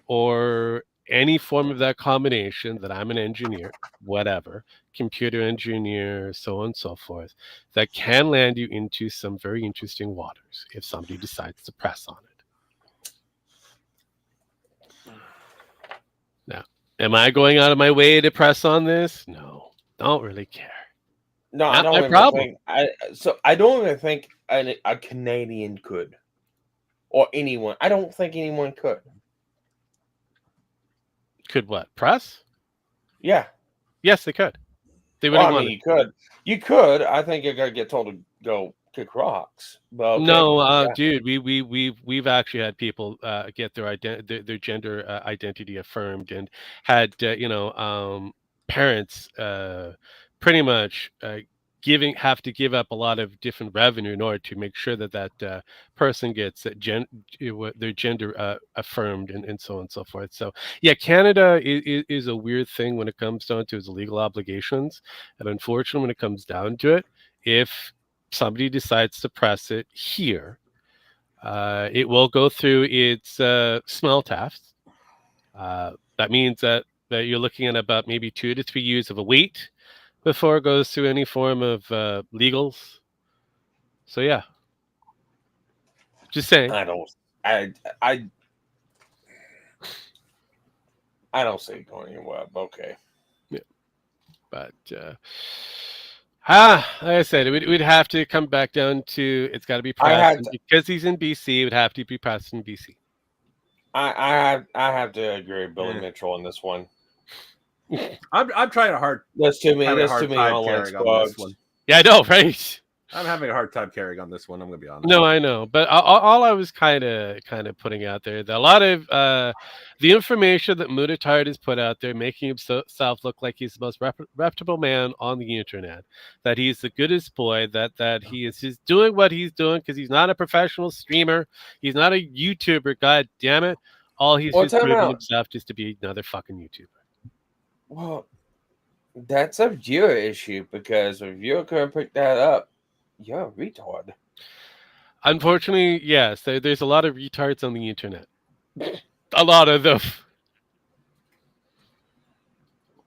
or any form of that combination that I'm an engineer, whatever, computer engineer, so on and so forth, that can land you into some very interesting waters if somebody decides to press on it. Now, am I going out of my way to press on this? No, don't really care. No, Not I don't my even problem. I don't even think a Canadian could, or anyone. I don't think anyone could. Could what? Press? Yeah. Yes, they could. They would Well, have I wanted. mean, you could. You could. I think you're gonna get told to go kick rocks. But okay, No, yeah. dude, we've actually had people get their gender identity affirmed, and had parents pretty much have to give up a lot of different revenue in order to make sure that person gets their gender affirmed, and so on and so forth. So yeah, Canada is a weird thing when it comes down to its legal obligations, and unfortunately, when it comes down to it, if somebody decides to press it here, it will go through its smell test. That means that you're looking at about maybe 2 to 3 years of a wait before it goes through any form of legals. So yeah, just saying. I don't see it going anywhere. But okay. Yeah, but like I said, we'd have to come back down to it's got to be pressed because he's in BC. It would have to be pressed in BC. I have to agree with Billy Mitchell on this one. I'm trying a hard. That's too many. Having a That's too hard many time online carrying on this squads. one. Yeah, I know, right? I'm having a hard time carrying on this one. I'm gonna be honest. No, I know, but all I was kind of putting out there, that a lot of the information that Mutatard has put out there, making himself look like he's the most reputable man on the internet, that he's the goodest boy, that he is just doing what he's doing because he's not a professional streamer, he's not a YouTuber. God damn it! All he's just proving himself just to be another fucking YouTuber. Well, that's a viewer issue because if viewer couldn't pick that up, you're a retard. Unfortunately, yes, there's a lot of retards on the internet. A lot of them.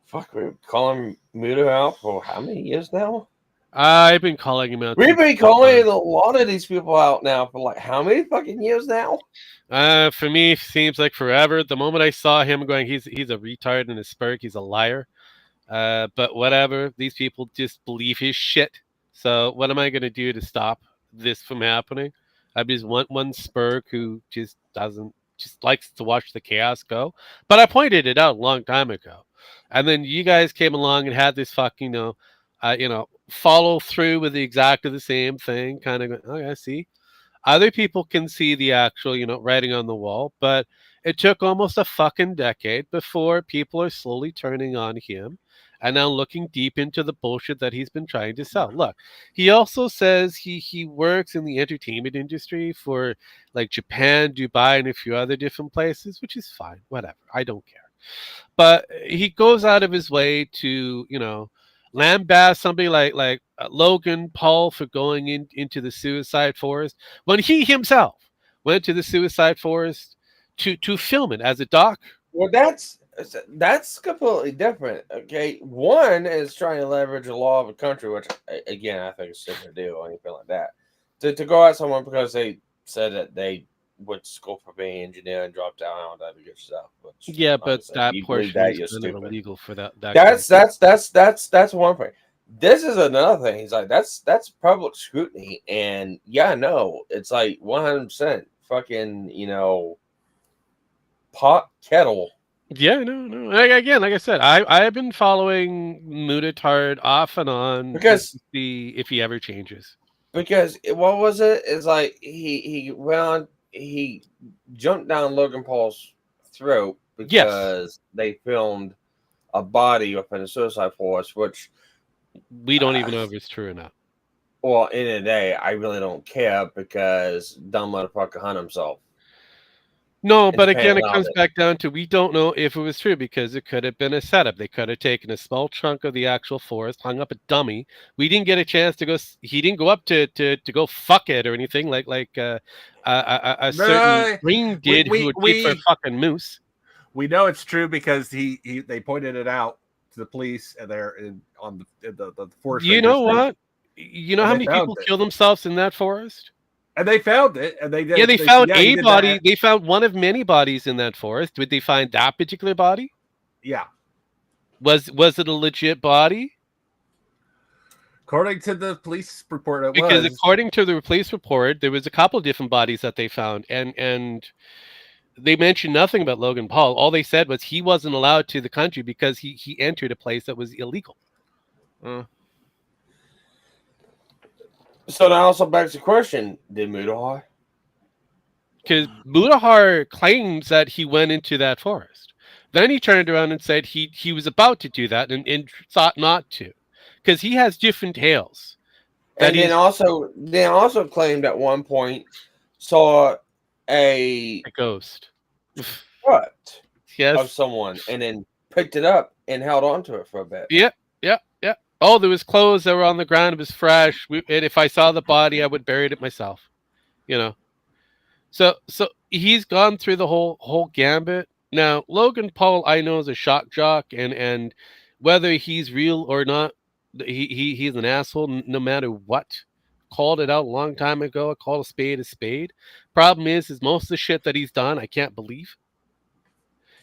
Fuck, we're calling Muto out for how many years now? I've been calling him out. We've since been day one. calling a lot of these people out now for like how many fucking years now? For me, it seems like forever. The moment I saw him going, he's a retard and a spurk. He's a liar. But whatever. These people just believe his shit. So what am I going to do to stop this from happening? I just want one spurk who just likes to watch the chaos go. But I pointed it out a long time ago, and then you guys came along and had this fucking follow through with exactly the same thing. Kind of, oh yeah, see. Other people can see the actual, writing on the wall, but it took almost a fucking decade before people are slowly turning on him and now looking deep into the bullshit that he's been trying to sell. Look, he also says he works in the entertainment industry for like Japan, Dubai, and a few other different places, which is fine, whatever. I don't care. But he goes out of his way to, lambast somebody like Logan Paul for going into the suicide forest when he himself went to the suicide forest to film it as a doc. Well, that's completely different. Okay, one is trying to leverage the law of a country, which again I think is stupid to do or anything like that. To go at someone because they said that they went to school for being an engineer and dropped out and all that good stuff. Which, Yeah, but honestly, that you believe portion that, is you're kind of stupid. illegal for that. That's one thing. This is another thing. He's like, that's public scrutiny, and yeah, no, it's like 100% fucking, pot kettle. Yeah, no. Again, like I said, I have been following Mutatard off and on Because- just to see if he ever changes. Because what was it? It's like he jumped down Logan Paul's throat because they filmed a body within a suicide forest, which We don't even know if it's true or not. well, in the day, I really don't care because dumb motherfucker hung himself. No, And but Japan again, it allowed comes it. back down to we don't know if it was true because it could have been a setup. They could have taken a small chunk of the actual forest, hung up a dummy. We didn't get a chance to go. He didn't go up to go fuck it or anything a certain No, ring did who would pay for a fucking moose. We know it's true because they pointed it out to the police and they're on the forest. You know rangers thing. what? You know And how they many people found it. kill themselves in that forest? And they found it, and they did. Yeah, they found he a did body. that. They found one of many bodies in that forest. Did they find that particular body? Yeah, Was it a legit body? according to the police report, it Because was. according to the police report, there was a couple different bodies that they found, and they mentioned nothing about Logan Paul. All they said was he wasn't allowed to the country because he entered a place that was illegal. So that also begs the question: did Mudahar? Because Mudahar claims that he went into that forest. Then he turned around and said he was about to do that and thought not to, because he has different tales. And then also claimed at one point saw a ghost. foot Yes. of someone and then picked it up and held onto it for a bit. Yep. Oh, there was clothes that were on the ground. It was fresh. And if I saw the body, I would bury it myself. So he's gone through the whole gambit. Now, Logan Paul, I know, is a shock jock, and whether he's real or not, he's an asshole no matter what. Called it out a long time ago. I called a spade a spade. Problem is most of the shit that he's done, I can't believe.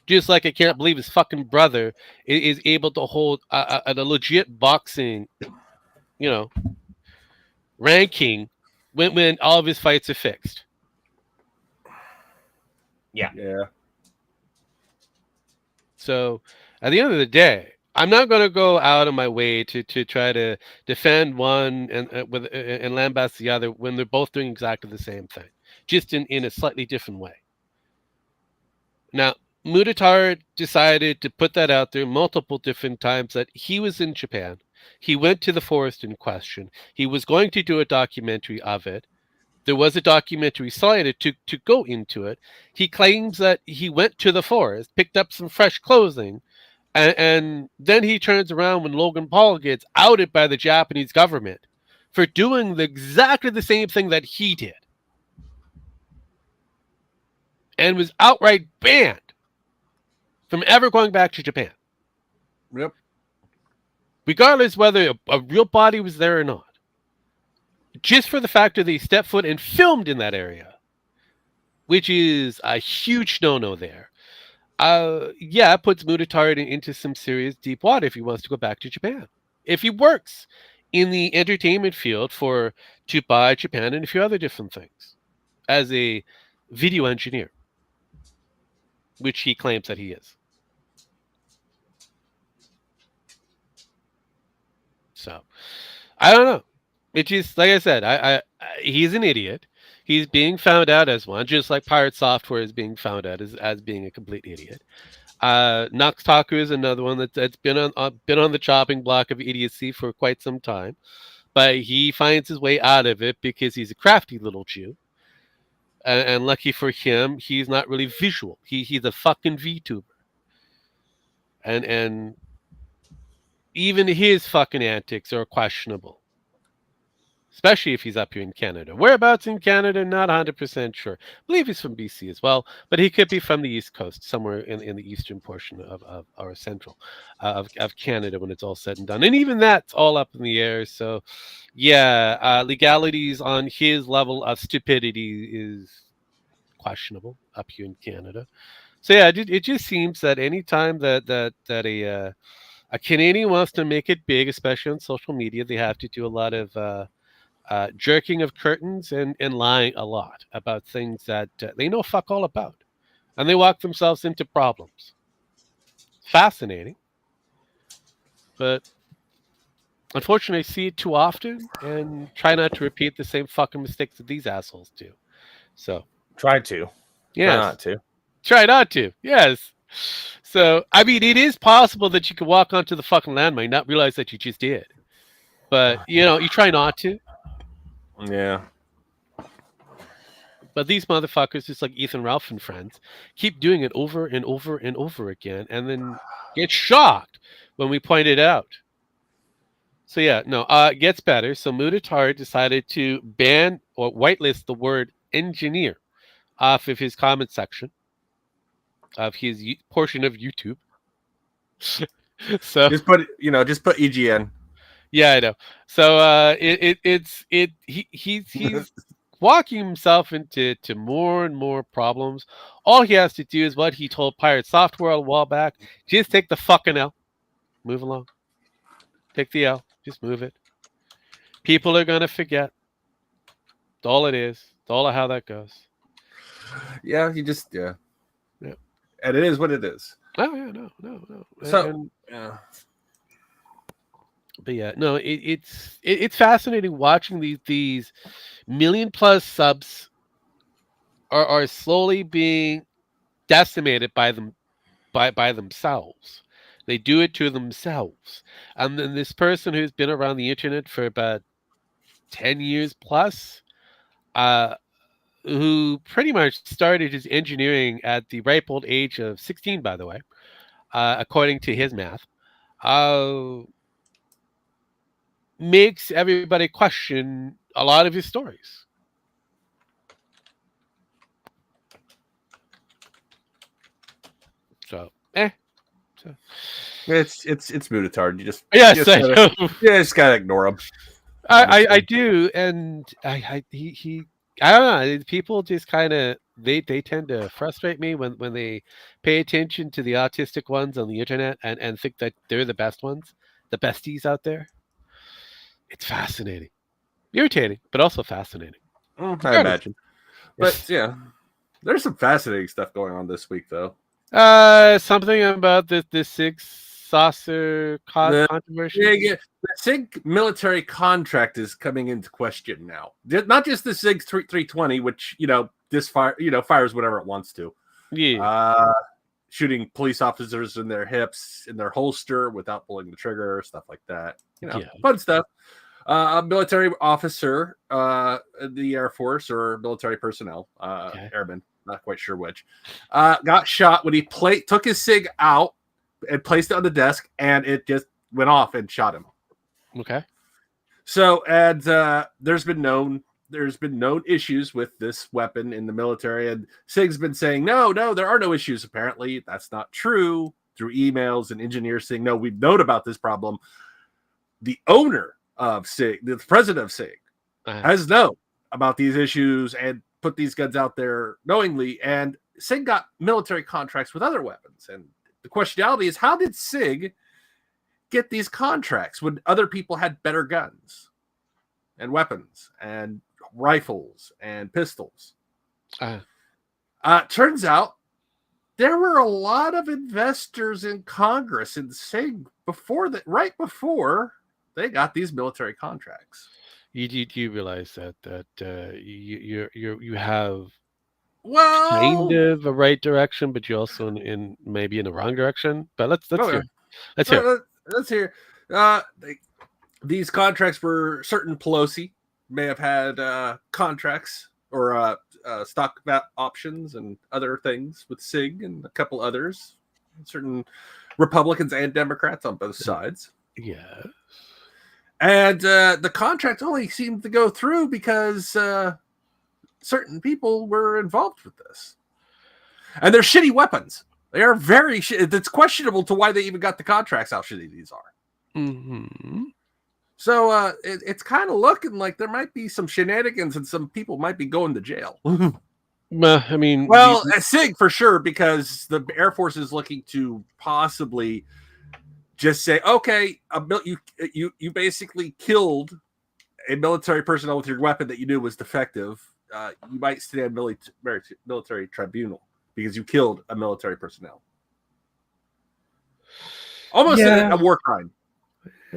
Just like I can't believe his fucking brother is able to hold a legit boxing, ranking when all of his fights are fixed. Yeah. So at the end of the day, I'm not going to go out of my way to try to defend one and lambast the other when they're both doing exactly the same thing, just in a slightly different way. Now, Mutatard decided to put that out there multiple different times that he was in Japan. He went to the forest in question. He was going to do a documentary of it. There was a documentary slated to go into it. He claims that he went to the forest, picked up some fresh clothing, And then he turns around when Logan Paul gets outed by the Japanese government for doing exactly the same thing that he did, and was outright banned from ever going back to Japan, Yep. regardless whether a real body was there or not. Just for the fact that he stepped foot and filmed in that area, which is a huge no-no there. Yeah, it puts Mutatard into some serious deep water if he wants to go back to Japan. If he works in the entertainment field to buy Japan and a few other different things as a video engineer, which he claims that he is. So, I don't know. It just, like I said, I he's an idiot. He's being found out as one, just like Pirate Software is being found out as being a complete idiot. Noxtaku is another one that's been on the chopping block of idiocy for quite some time, but he finds his way out of it because he's a crafty little Jew. And lucky for him, he's not really visual. He's a fucking VTuber. And even his fucking antics are questionable. Especially if he's up here in Canada. Whereabouts in Canada, not 100% sure. I believe he's from BC as well, but he could be from the East Coast, somewhere in the eastern portion of our central of Canada when it's all said and done. And even that's all up in the air. So, yeah, legalities on his level of stupidity is questionable up here in Canada. So, yeah, it just seems that anytime that a Canadian wants to make it big, especially on social media, they have to do a lot of jerking of curtains and lying a lot about things that they know fuck all about. And they walk themselves into problems. Fascinating. But unfortunately, I see it too often and try not to repeat the same fucking mistakes that these assholes do. So, Try to. yes. Try not to. Try not to. Yes. So, I mean, it is possible that you could walk onto the fucking landmine, not realize that you just did. But, you try not to. Yeah. But these motherfuckers, just like Ethan Ralph and friends, keep doing it over and over and over again and then get shocked when we point it out. So yeah, no, it gets better. So Mutatard decided to ban or whitelist the word engineer off of his comment section of his portion of YouTube. So Just put EGN. yeah, I know. So he's walking himself into more and more problems. All he has to do is what he told Pirate Software a while back: just take the fucking L, move along, take the L, just move it. People are gonna forget. That's all it is. It's all of how that goes. Yeah, Yeah. And it is what it is. Oh yeah, no. So yeah. But yeah, no, it's fascinating watching these million plus subs are slowly being decimated by themselves. They do it to themselves. And then this person who's been around the internet for about 10 years plus, who pretty much started his engineering at the ripe old age of 16, by the way, according to his math, makes everybody question a lot of his stories. So, So. It's Mutatard. You just Yes, you I just know. just gotta ignore him. I do, and he I don't know. People just kind of they tend to frustrate me when they pay attention to the autistic ones on the internet and think that they're the best ones, the besties out there. It's fascinating, irritating, but also fascinating. I imagine. But yeah, there's some fascinating stuff going on this week, though. Something about the Six Saucer controversy. Yeah. The SIG military contract is coming into question now. Not just the SIG 320, which fires whatever it wants to. Yeah. Shooting police officers in their hips, in their holster without pulling the trigger, stuff like that. Fun stuff. A military officer, the Air Force or military personnel, airmen, not quite sure which, got shot when he took his SIG out and placed it on the desk, and it just went off and shot him. Okay. So, and there's been known issues with this weapon in the military, and SIG's been saying, no, there are no issues. Apparently, that's not true. Through emails and engineers saying, no, we've known about this problem. The owner of SIG, the president of SIG, has known about these issues and put these guns out there knowingly. And SIG got military contracts with other weapons. And the questionality is, how did SIG get these contracts when other people had better guns and weapons and rifles and pistols? Turns out there were a lot of investors in Congress in SIG right before they got these military contracts. You realize that you have Well, kind of a right direction, but you're also in maybe in the wrong direction. But let's hear. Let's hear. Let's hear. These contracts were certain Pelosi may have had contracts or stock options and other things with SIG and a couple others, certain Republicans and Democrats on both sides. Yeah. And the contract only seemed to go through because certain people were involved with this. And they're shitty weapons. They are very it's questionable to why they even got the contracts, how shitty these are. Mm-hmm. So it's kind of looking like there might be some shenanigans and some people might be going to jail. I mean, at SIG for sure, because the Air Force is looking to possibly just say, okay, you basically killed a military personnel with your weapon that you knew was defective. You might stand military tribunal because you killed a military personnel. Almost a war crime.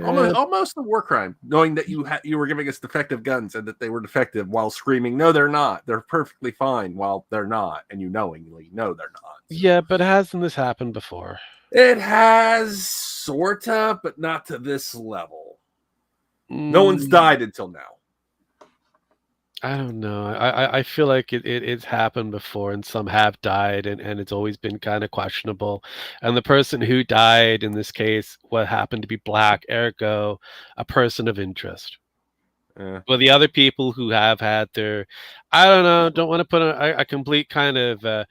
Almost a war crime, knowing that you were giving us defective guns and that they were defective while screaming, no, they're not. They're perfectly fine while they're not. And you knowingly know they're not. Yeah, but hasn't this happened before? It has, sort of, but not to this level. No one's died until now. I don't know. I feel like it's happened before, and some have died, and it's always been kind of questionable. And the person who died in this case, what happened to be black, ergo, a person of interest. Well, the other people who have had their, I don't know, don't want to put a complete kind of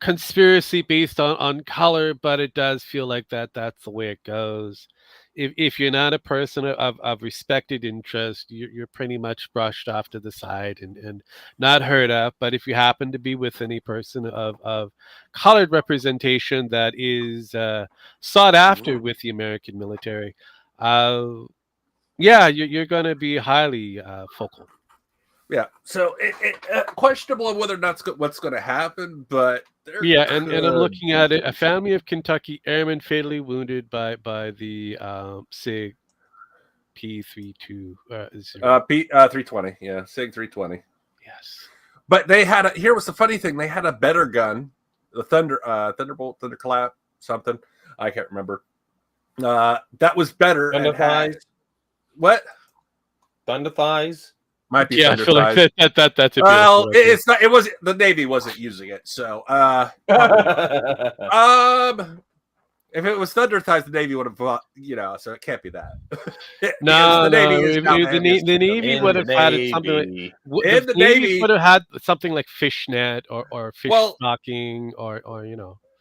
conspiracy based on color, but it does feel like that's the way it goes. If you're not a person of respected interest, you're pretty much brushed off to the side and not heard of. But if you happen to be with any person of colored representation that is sought after with the American military, you're going to be highly focal. Yeah, so it questionable of whether or not what's going to happen, but and I'm looking at it. A family of Kentucky airmen fatally wounded by the SIG P32 P320, yeah, SIG 320. Yes, but they had here was the funny thing. They had a better gun, the Thunderbolt, Thunderclap, something I can't remember. That was better. Thunder Thighs. What? Thunder Thighs. Might be. Yeah, I feel like that's a well, it's not. It wasn't. The Navy wasn't using it, so if it was Thunder Thighs, the Navy would have, so it can't be that. No, the Navy the Navy would have had something like the Navy would have had something like fishnet or fish stocking or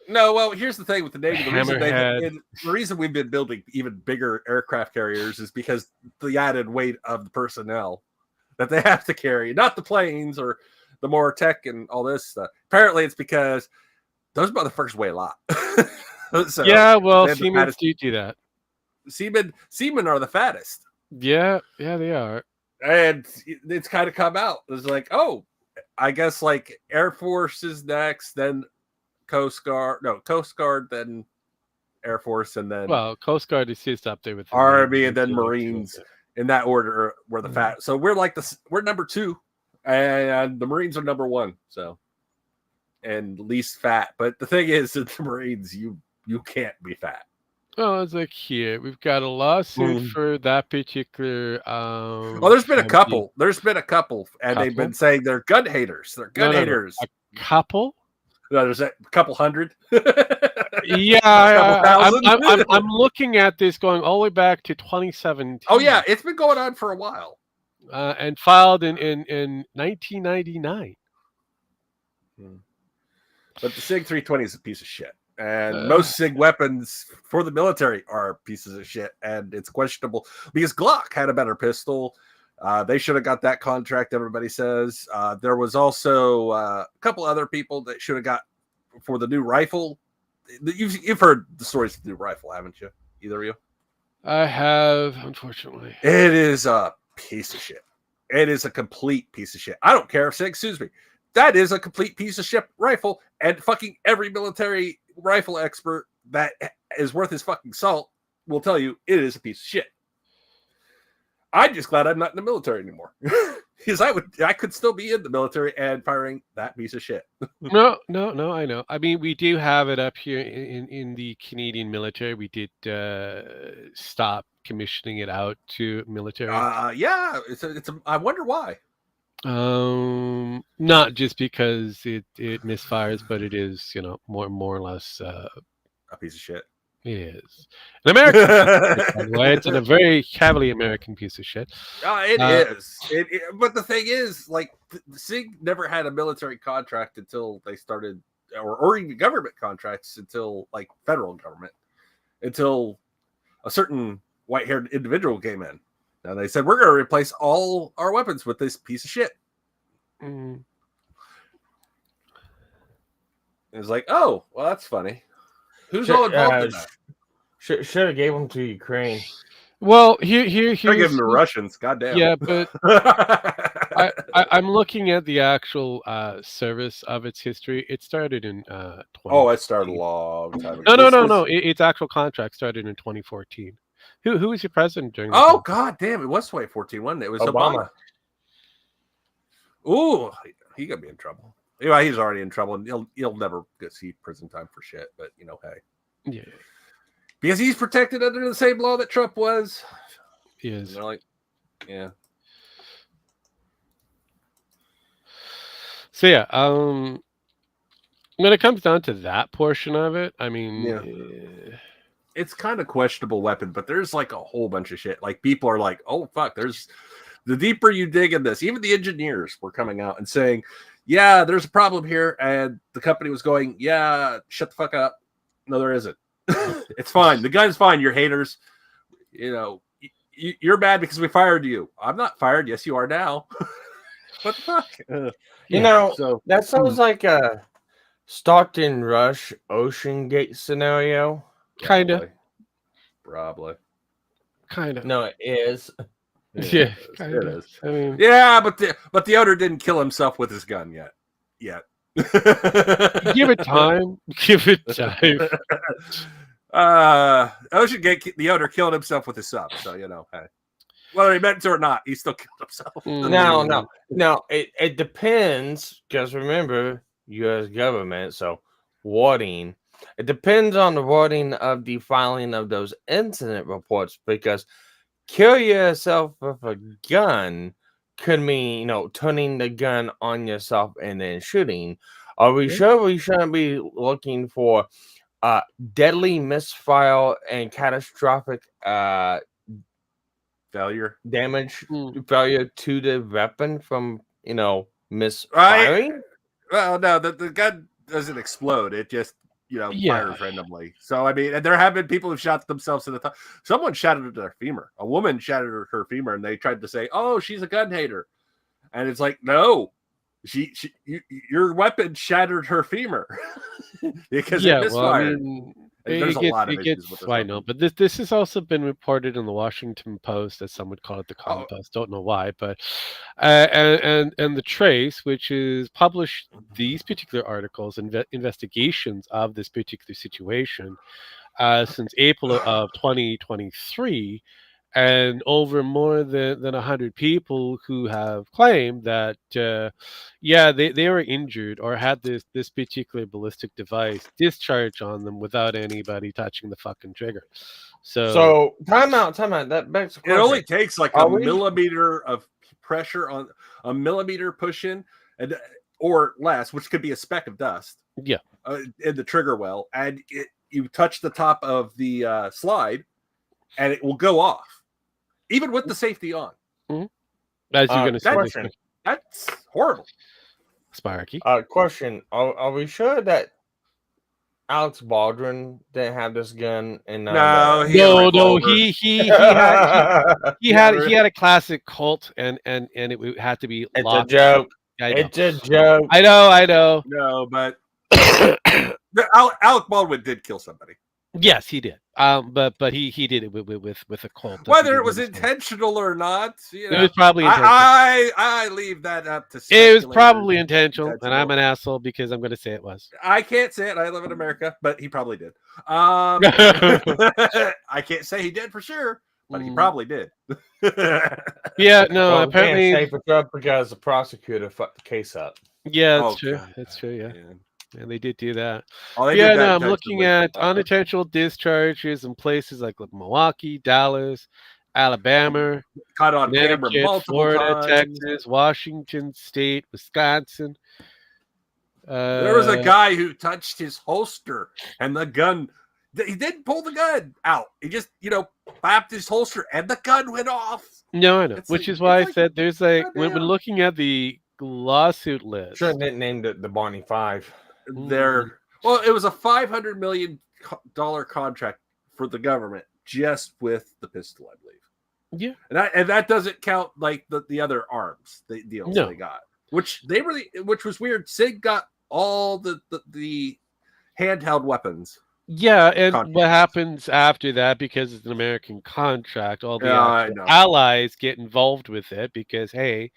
No, well, here's the thing with the Navy. The reason we've been building even bigger aircraft carriers is because the added weight of the personnel that they have to carry, not the planes or the more tech and all this stuff. Apparently, it's because those motherfuckers weigh a lot. So, yeah, well, Seamen do that. Seamen are the fattest. Yeah, they are. And it's kind of come out. It's like, oh, I guess like Air Force is next, then Coast Guard, then Air Force, and then Coast Guard is just up there with the Army, and then Marines. In that order, we're the fat. So we're we're number 2, and the Marines are number 1. So, and least fat. But the thing is, that the Marines, you can't be fat. Oh, it's like here we've got a lawsuit for that particular. There's been a couple. And they've been saying they're gun haters. They're gun haters. A couple? No, there's a couple hundred. Yeah, Couple thousand. I'm looking at this going all the way back to 2017. Oh yeah, it's been going on for a while. And filed in 1999. But the SIG 320 is a piece of shit. And Uh. most SIG weapons for the military are pieces of shit. And it's questionable because Glock had a better pistol. They should have got that contract, everybody says. There was also a couple other people that should have got for the new rifle. You've heard the stories of the new rifle, haven't you? Either of you? I have, unfortunately. It is a piece of shit. It is a complete piece of shit. I don't care if SIG sues me. That is a complete piece of shit rifle, and fucking every military rifle expert that is worth his fucking salt will tell you it is a piece of shit. I'm just glad I'm not in the military anymore, because I could still be in the military and firing that piece of shit. No, I know. I mean, we do have it up here in the Canadian military. We did stop commissioning it out to military. Yeah, it's a. I wonder why. Not just because it misfires, but it is, more or less A piece of shit. it is an American piece of shit, by the way. It's a very heavily American piece of shit. It is. But the thing is, like, the SIG never had a military contract until they started, or even government contracts until, like, federal government, until a certain white-haired individual came in. And they said, we're going to replace all our weapons with this piece of shit. Mm. It was like, oh, well, that's funny. Who's all involved in that? Should have gave them to Ukraine. Well, here's I give them to Russians. Goddamn. Yeah, but I'm looking at the actual service of its history. It started in 20. Oh, it started a long time ago. No. Its actual contract started in 2014. Who was your president during? Oh, god damn! It was 2014, wasn't it? It was Obama. Ooh, he gonna be in trouble. Anyway, he's already in trouble, and he'll never get see prison time for shit. But hey, yeah, because he's protected under the same law that Trump was. He is. And they're like, yeah. So yeah, when it comes down to that portion of it, I mean, yeah. It's kind of questionable weapon, but there's like a whole bunch of shit. Like, people are like, oh fuck, there's the deeper you dig in this, even the engineers were coming out and saying, yeah, there's a problem here. And the company was going, yeah, shut the fuck up. No, there isn't. It's fine. The gun's fine. You're haters. You're mad because we fired you. I'm not fired. Yes, you are now. What the fuck? So that sounds like a Stockton Rush Ocean Gate scenario. Kinda. Probably. Kinda. No, it is. Yeah, it is. I mean, yeah, but the owner didn't kill himself with his gun yet. give it time. Give it time. Ocean Gate, the owner killed himself with his sub. So hey, whether he meant to or not, he still killed himself. No. It depends, because remember, U.S. government. So wording. It depends on the wording of the filing of those incident reports, because kill yourself with a gun could mean, turning the gun on yourself and then shooting. Are we sure we shouldn't be looking for deadly misfire and catastrophic failure to the weapon from, misfiring? Well, no, the gun doesn't explode. It just fires randomly. So I mean, and there have been people who've shot themselves in the thigh. Someone shattered their femur. A woman shattered her femur, and they tried to say, "Oh, she's a gun hater," and it's like, no, your weapon shattered her femur because it misfired. Well, I know, but this has also been reported in the Washington Post, as some would call it, the Common Post. Don't know why, but and the Trace, which is published these particular articles and investigations of this particular situation since April of 2023, and over more than 100 people who have claimed that they were injured or had this particular ballistic device discharged on them without anybody touching the fucking trigger. So time out. That begs the question. It only takes like a millimeter of pressure on a millimeter push in, or less, which could be a speck of dust. Yeah, in the trigger well, and you touch the top of the slide, and it will go off, even with the safety on. As you're going to say, question. That's horrible. Sparky. Question: Are we sure that Alex Baldwin didn't have this gun? And No, no, he had a classic Colt, and it had to be It's locked. a joke. I know. It's a joke. I know. No, but Alec Baldwin did kill somebody. Yes, he did. But he did it with a Colt. Whether it was intentional or not, it was probably intentional. I leave that up to. It was probably intentional, and I'm an asshole because I'm going to say it was. I can't say it. I live in America, but he probably did. I can't say he did for sure, but he probably did. Yeah, no, Well, apparently can't say for sure because the prosecutor fucked the case up. Yeah, that's true. God. That's true. Yeah. And they did do that. Oh, Yeah, no, I'm looking at unintentional discharges in places like Milwaukee, Dallas, Alabama, caught on camera Connecticut, multiple Florida, times. Texas, Washington State, Wisconsin. There was a guy who touched his holster and the gun. He didn't pull the gun out. He just, clapped his holster and the gun went off. No, I know. Which is why I said there's like, when we're looking at the lawsuit list. Sure, they named it the Barney Five. Well, it was a $500 million contract for the government just with the pistol, I believe. Yeah, and that doesn't count like the other arms deals they got, which was weird. SIG got all the handheld weapons. Yeah, and what happens after that, because it's an American contract, all the allies get involved with it because, hey,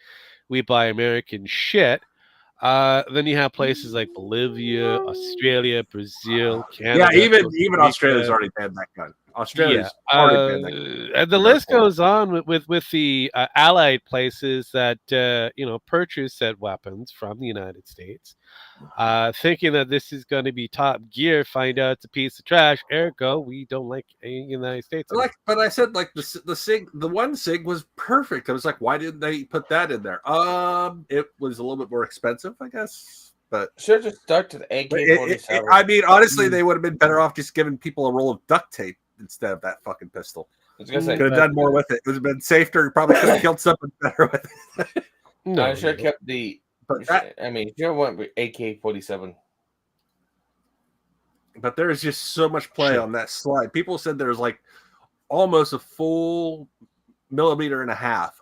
we buy American shit. Then you have places like Bolivia, Australia, Brazil, Canada. Yeah, even Australia's already banned that gun. Australia's already banned that gun. And the list goes on with the allied places that purchase said weapons from the United States, thinking that this is going to be top gear. Find out it's a piece of trash. Ergo, we don't like the United States. But I said the one SIG was perfect. I was like, why didn't they put that in there? It was a little bit more expensive, I guess. But should have just stuck to the AK-47. I mean, honestly, they would have been better off just giving people a roll of duct tape instead of that fucking pistol. I was gonna say, could have done more with it. It would have been safer. Probably could have killed something better with it. No, I should have kept the. You went with AK-47. But there's just so much play on that slide. People said there's like almost a full 1.5 millimeters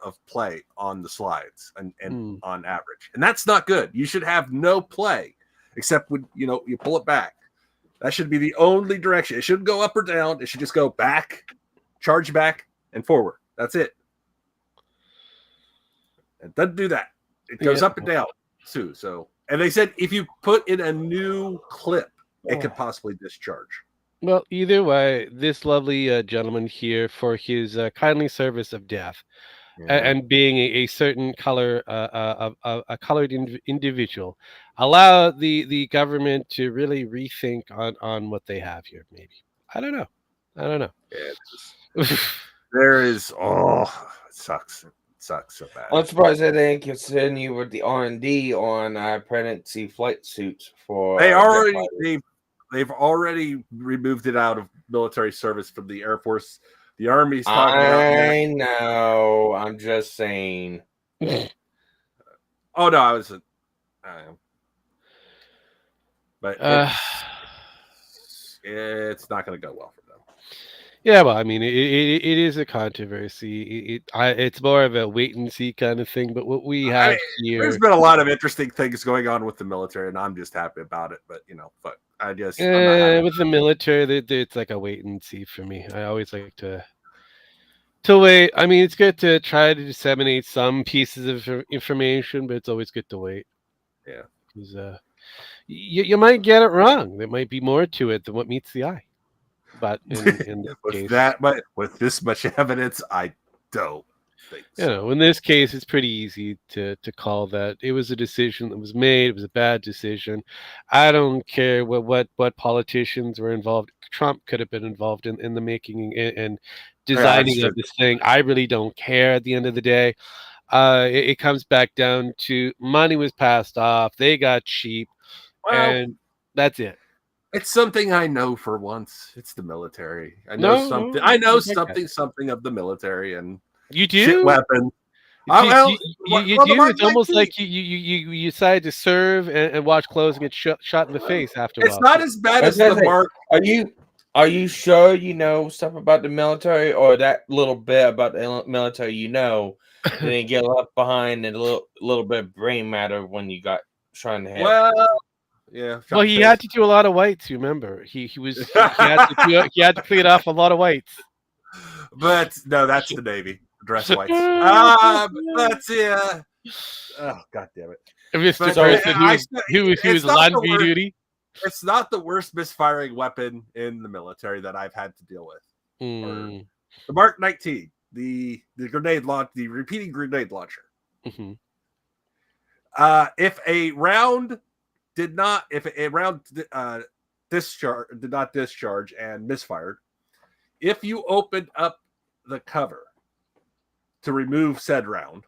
of play on the slides and on average. And that's not good. You should have no play except when you pull it back. That should be the only direction. It shouldn't go up or down. It should just go back, charge back, and forward. That's it. It doesn't do that. It goes up and down too. So, and they said if you put in a new clip, it could possibly discharge. Well, either way, this lovely gentleman here, for his kindly service of death, and being a certain color, a colored individual, allow the government to really rethink on what they have here. Maybe I don't know. Yeah, there is. Oh, it sucks. It sucks so bad. I'm surprised they didn't continue with the R&D on pregnancy flight suits for. They've already removed it out of military service from the Air Force. The Army's talking about it. I know. I'm just saying. Oh no, I am. But it's not going to go well for them. Yeah, well, I mean, it is a controversy. It's more of a wait and see kind of thing. But what we have here, there's been a lot of interesting things going on with the military, and I'm just happy about it. But I just with the military, it's like a wait and see for me. I always like to wait. I mean, it's good to try to disseminate some pieces of information, but it's always good to wait. Yeah, because you might get it wrong. There might be more to it than what meets the eye. But in this with case, but with this much evidence, I don't think so. In this case, it's pretty easy to call that it was a decision that was made. It was a bad decision. I don't care what politicians were involved. Trump could have been involved in the making and designing of this thing. I really don't care at the end of the day. It comes back down to money was passed off. They got cheap, and that's it. It's something I know for once. It's the military. I know No, something. no, I know it's like that. something of the military and You shit do? weapons. You, you The do. Mark It's almost 19. like you decided to serve and watch clothes and get shot in the face after a It's while. not as bad I as was gonna the say, Mark. are you sure you know stuff about the military, or that little bit about the military didn't get left behind in a little bit of brain matter when you got shot in the head? Well, yeah. Well, Shot he face. had to do a lot of whites. You remember, he had to he had to clean off a lot of whites. But no, that's the Navy. Dress whites. That's yeah. Oh, god damn it. Mr. But Person, he it's was not land the worst. duty. It's not the worst misfiring weapon in the military that I've had to deal with. Mm. The Mark 19, the grenade launch, the repeating grenade launcher. Mm-hmm. If a round did not discharge and misfired, if you opened up the cover to remove said round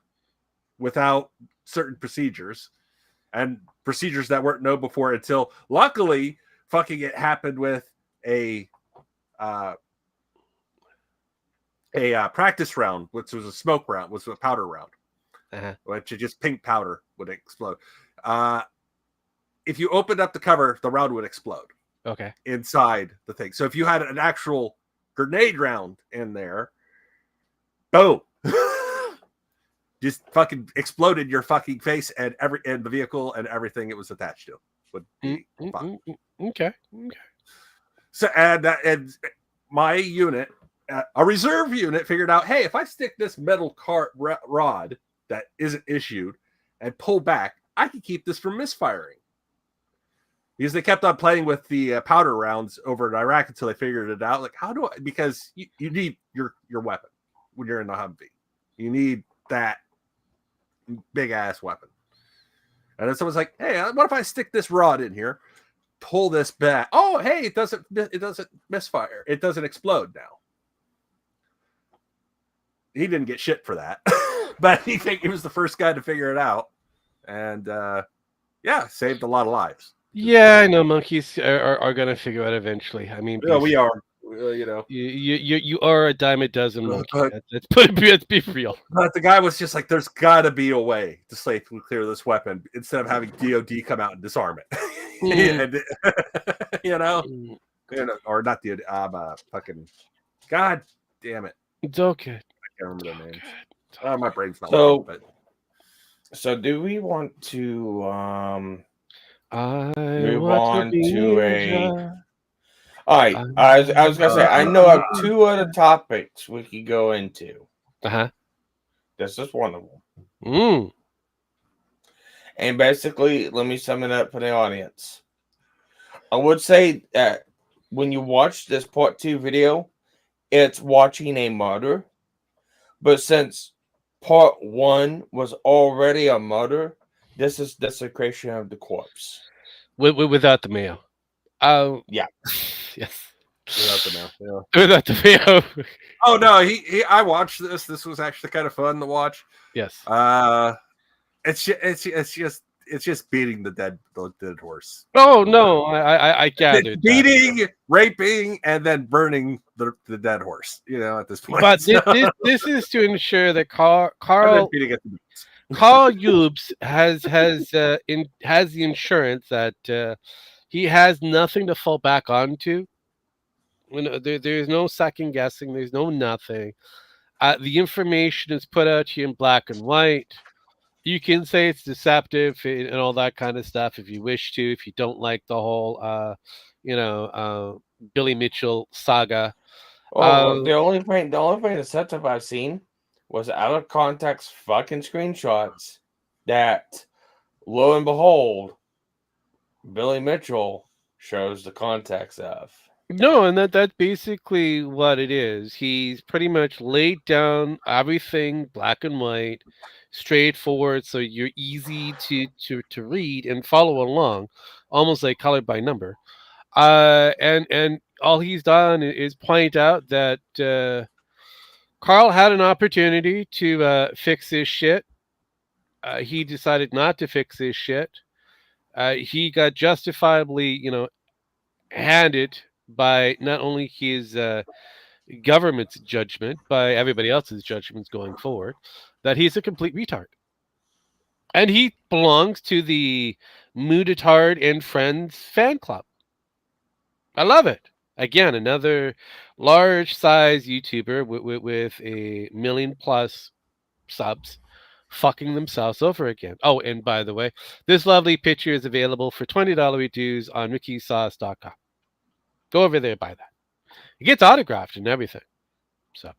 without certain procedures and procedures that weren't known before until luckily fucking it happened with a practice round, which was a smoke round, was a powder round, which is just pink powder would explode. If you opened up the cover, the round would explode. Okay. Inside the thing. So if you had an actual grenade round in there, boom, just fucking exploded your fucking face and the vehicle and everything it was attached to would be fine. Okay. So and my unit, a reserve unit, figured out, hey, if I stick this metal rod that isn't issued and pull back, I can keep this from misfiring. Because they kept on playing with the powder rounds over in Iraq until they figured it out. Like, how do I? Because you need your weapon when you're in the Humvee. You need that big ass weapon. And then someone's like, "Hey, what if I stick this rod in here, pull this back? Oh, hey, it doesn't misfire. It doesn't explode now." He didn't get shit for that, but he was the first guy to figure it out, and yeah, saved a lot of lives. Yeah, I know monkeys are gonna figure out eventually. I mean, yeah, we are. You know, you are a dime a dozen monkey. Let's be real. But the guy was just like, "There's got to be a way to safely clear this weapon instead of having DOD come out and disarm it." And, or not DOD. Fucking God damn it! It's okay. I can't remember their names. My brain's not So, working, so do we want to move on to a? All right, I was gonna say I know of two other topics we could go into. This is one of them. And basically, let me sum it up for the audience. I would say that when you watch this part 2 video, it's watching a murder. But since part 1 was already a murder, this is desecration of the corpse. Without the mayo. Yeah. Yes. Without the mayo. Yeah. Without the mayo. Oh no, I watched this. This was actually kind of fun to watch. Yes. It's just beating the dead horse. Oh no, I gathered. Beating, raping, and then burning the dead horse. You know, at this point. But this is to ensure that Carl Eubes has the insurance that he has nothing to fall back onto. There's no second guessing. There's no nothing. The information is put out to you in black and white. You can say it's deceptive and all that kind of stuff if you wish to. If you don't like the whole, Billy Mitchell saga. The only thing deceptive I've seen was out of context fucking screenshots that, lo and behold, Billy Mitchell shows the context of. No, and that's basically what it is. He's pretty much laid down everything black and white, straightforward, so you're easy to read and follow along, almost like colored by number. And all he's done is point out that Carl had an opportunity to fix his shit. He decided not to fix his shit. He got justifiably, handed by not only his government's judgment, by everybody else's judgments going forward, that he's a complete retard. And he belongs to the Moodetard and Friends fan club. I love it. Again, another large size YouTuber with a million plus subs fucking themselves over again. Oh, and by the way, this lovely picture is available for $20 reviews on rickysauce.com. Go over there, buy that. It gets autographed and everything. So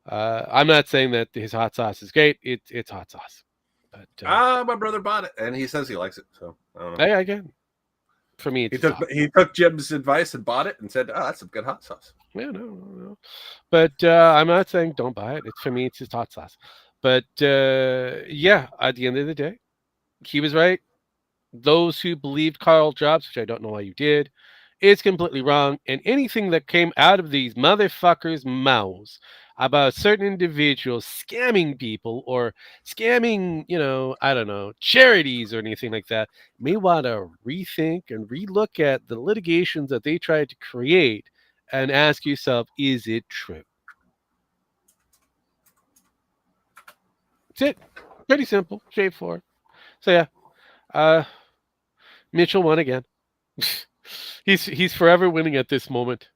I'm not saying that his hot sauce is great. It's hot sauce. But my brother bought it, and he says he likes it. So I don't know. Again, for me, he took Jim's advice and bought it, and said, "Oh, that's some good hot sauce." Yeah, no. But I'm not saying don't buy it. It's for me, it's just hot sauce. But yeah, at the end of the day, he was right. Those who believed Carl Jobs, which I don't know why you did, is completely wrong. And anything that came out of these motherfuckers' mouths about certain individuals scamming people or scamming, I don't know, charities or anything like that, may want to rethink and relook at the litigations that they tried to create and ask yourself, is it true? That's it. Pretty simple, straightforward. So yeah, Mitchell won again. He's forever winning at this moment.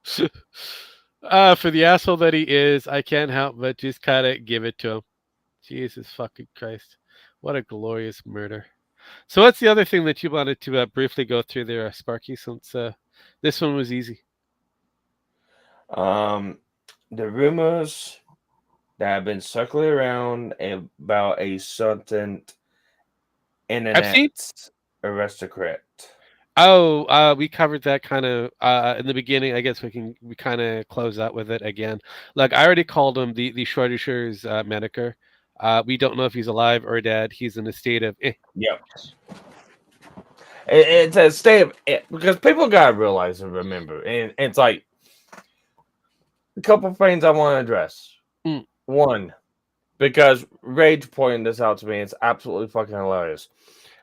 For the asshole that he is, I can't help but just kind of give it to him. Jesus fucking Christ. What a glorious murder. So what's the other thing that you wanted to briefly go through there, Sparky, since this one was easy? The rumors that have been circling around about a certain internet aristocrat. Oh, we covered that kind of in the beginning. I guess we kind of close out with it again. Like I already called him the Schrodinger's Medicare. We don't know if he's alive or dead. He's in a state of Yep. It's a state of because people gotta realize and remember, and it's like a couple things I want to address. One, because Rage pointed this out to me, it's absolutely fucking hilarious.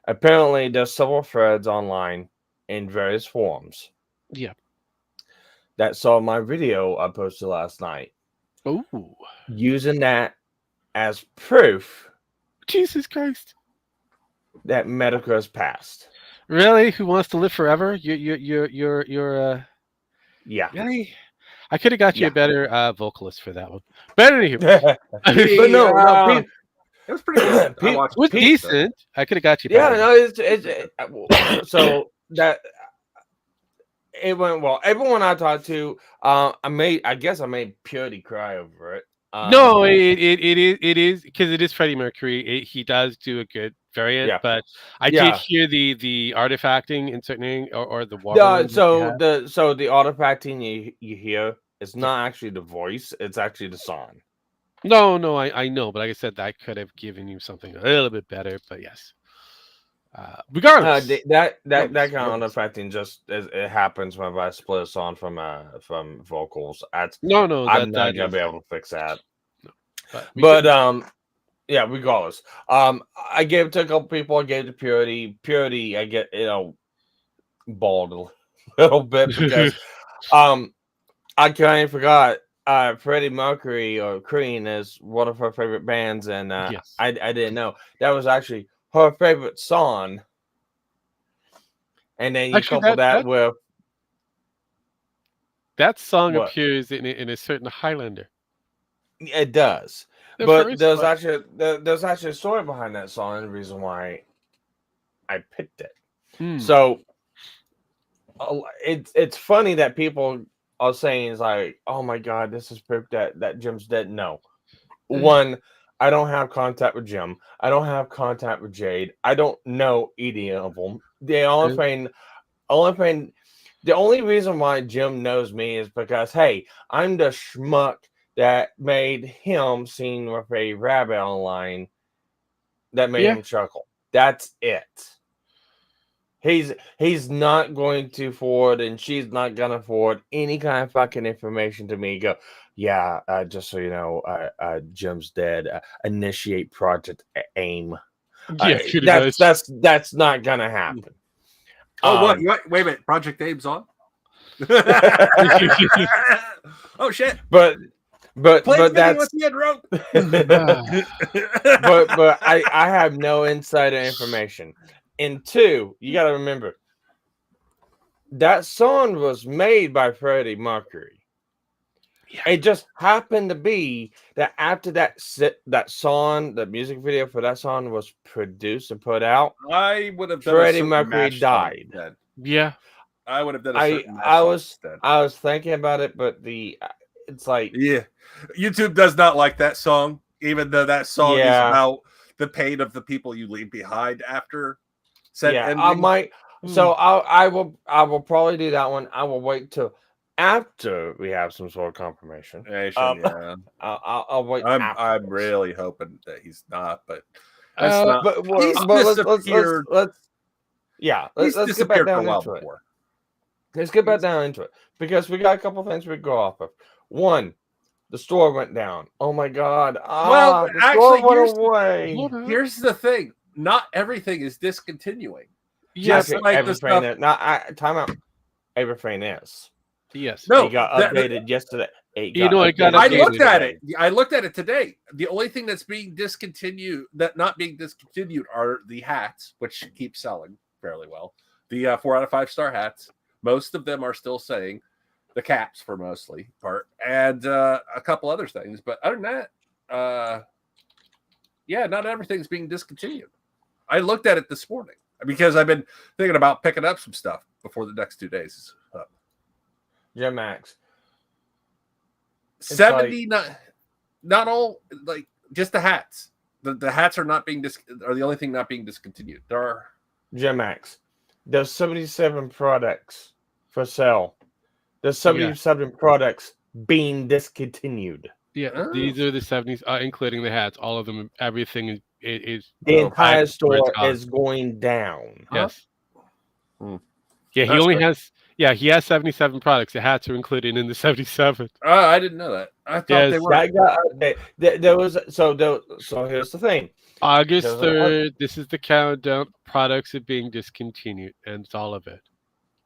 Apparently, there's several threads online in various forums. Yeah. That saw my video I posted last night. Oh. Using that as proof. Jesus Christ. That Medicare has passed. Really? Who wants to live forever? You're yeah. Really? I could have got you a better vocalist for that one. But anyway. But no, it was pretty good. It was decent. I could have got you better. Yeah, no, so that it went well. Everyone I talked to, I guess I made Purity cry over it. No, it is because it is Freddie Mercury. He does do a good variant, but I did hear the artifacting in certain or the water. So the artifacting you hear is not actually the voice; it's actually the song. No, I know, but like I said, I could have given you something a little bit better. But yes, regardless, that kind of artifacting just it happens whenever I split a song from vocals. I'm not gonna be able to fix that. No, but yeah, regardless. I gave it to a couple people. I gave it to Purity. Purity, I get bald a little bit because I kind of forgot Freddie Mercury or Queen is one of her favorite bands, and I didn't know that was actually her favorite song. And then you couple that with that song appears in a certain Highlander. It does. But there's actually a story behind that song and the reason why I picked it. So it's funny that people are saying is like, oh my god, this is proof that Jim's dead. No. One, I don't have contact with Jim. I don't have contact with Jade. I don't know any of them. The only reason why Jim knows me is because, hey, I'm the schmuck that made him sing with a rabbit online that made him chuckle. That's it. He's not going to forward, and she's not gonna forward any kind of fucking information to me. Go, just so you know, Jim's dead. Initiate Project AIM. That's not gonna happen. Oh, what? Wait a minute. Project Abe's on? Oh, shit. But Please that's what's the end road. but I have no insider information. And two, you got to remember that song was made by Freddie Mercury. Yeah. It just happened to be that after that song, the music video for that song was produced and put out, I would have done Freddie Mercury died. Yeah. I would have done a certain I was thinking about it, but it's like YouTube does not like that song, even though that song is Yeah. about the pain of the people you leave behind after said ending. I might. So I will probably do that one. I will wait till after we have some sort of confirmation. Yeah. I'll wait. I'm afterwards. really hoping that he's not, but Let's get back down into it. Let's get back down into it because we got a couple things we go off of. One, the store went down. Oh my god! Well, the store went away. Here's the thing: not everything is discontinuing. Yes, Okay, like everything is. Time out. Everything is. Yes. No, it got updated yesterday. I got I updated looked at today. it. I looked at it today. The only thing that's being discontinued, that not being discontinued, are the hats, which keep selling fairly well. The 4 out of 5 star hats. Most of them are still saying the caps for mostly part, and a couple other things. But other than that, not everything's being discontinued. I looked at it this morning because I've been thinking about picking up some stuff before the next 2 days is up. Jim Max. 70, not all, like just the hats. The hats are not being are the only thing not being discontinued. There are Jim Max. There's 77 products for sale. There's 77 products being discontinued. Yeah, these are the 70s, including the hats. All of them, everything is the entire store is going down. Yes. Huh? Yeah, That's only great. has. Yeah, he has 77 products. The hats are included in the 77. I didn't know that. I thought they were. That got, there was so here's the thing. August 3rd. This is the countdown. Products are being discontinued, and it's all of it.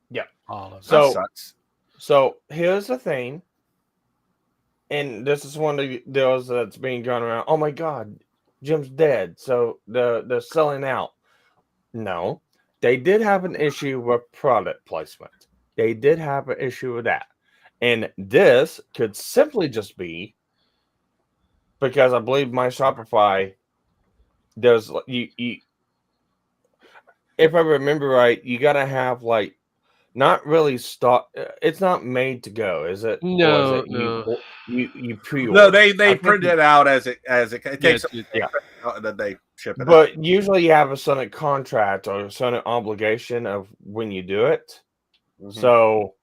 Yeah, all of it. That sucks. So here's the thing, and this is one of those that's being gone around. Oh my God, Jim's dead. So they're selling out. No, they did have an issue with product placement. They did have an issue with that. And this could simply just be because I believe my Shopify does you if I remember right, you gotta have like not really stock. It's not made to go, is it? No, or is it no. You pre-order. No, they print it out as it takes and then they ship it. But usually you have a certain contract or a certain obligation of when you do it. Mm-hmm. So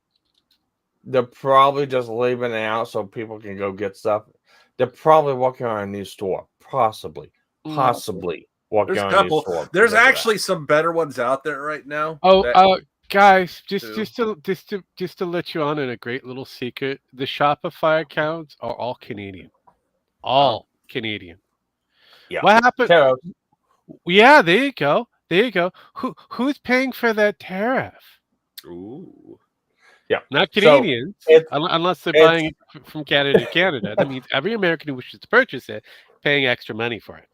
they're probably just leaving it out so people can go get stuff. They're probably working on a new store, possibly working on a new store. There's actually some better ones out there right now. Guys, just to let you on in a great little secret, the Shopify accounts are all Canadian, Canadian. Yeah. What happened? Tariff. Yeah, there you go. Who's paying for that tariff? Ooh. Yeah, not Canadians, unless they're buying it from Canada to Canada. That means every American who wishes to purchase it paying extra money for it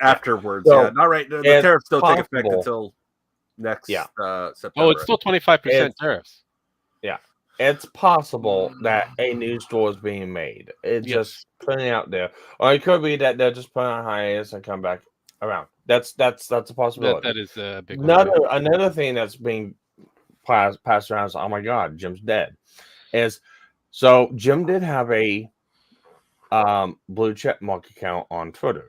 afterwards. So not right. The tariffs don't take effect until next September. Oh, it's still 25% tariffs. Yeah, it's possible that a new store is being made. It's just putting it out there, or it could be that they're just putting on hiatus and come back around. That's a possibility. That is a big one. Another thing that's being passed around is, oh my God, Jim's dead. So Jim did have a blue check mark account on Twitter.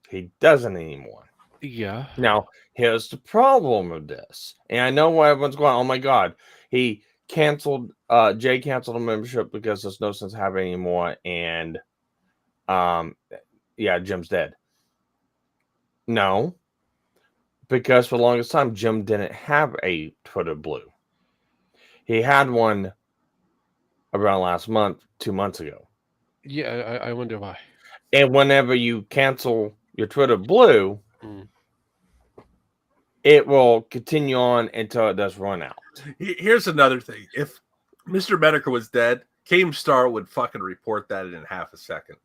He doesn't anymore. Yeah. Now here's the problem with this, and I know why everyone's going, oh my God, he canceled. Jay canceled a membership because there's no sense having it anymore, and Jim's dead. No. Because for the longest time, Jim didn't have a Twitter Blue. He had one around last month, 2 months ago. Yeah, I wonder why. And whenever you cancel your Twitter Blue, it will continue on until it does run out. Here's another thing. If Mr. Medicare was dead, Keemstar would fucking report that in half a second.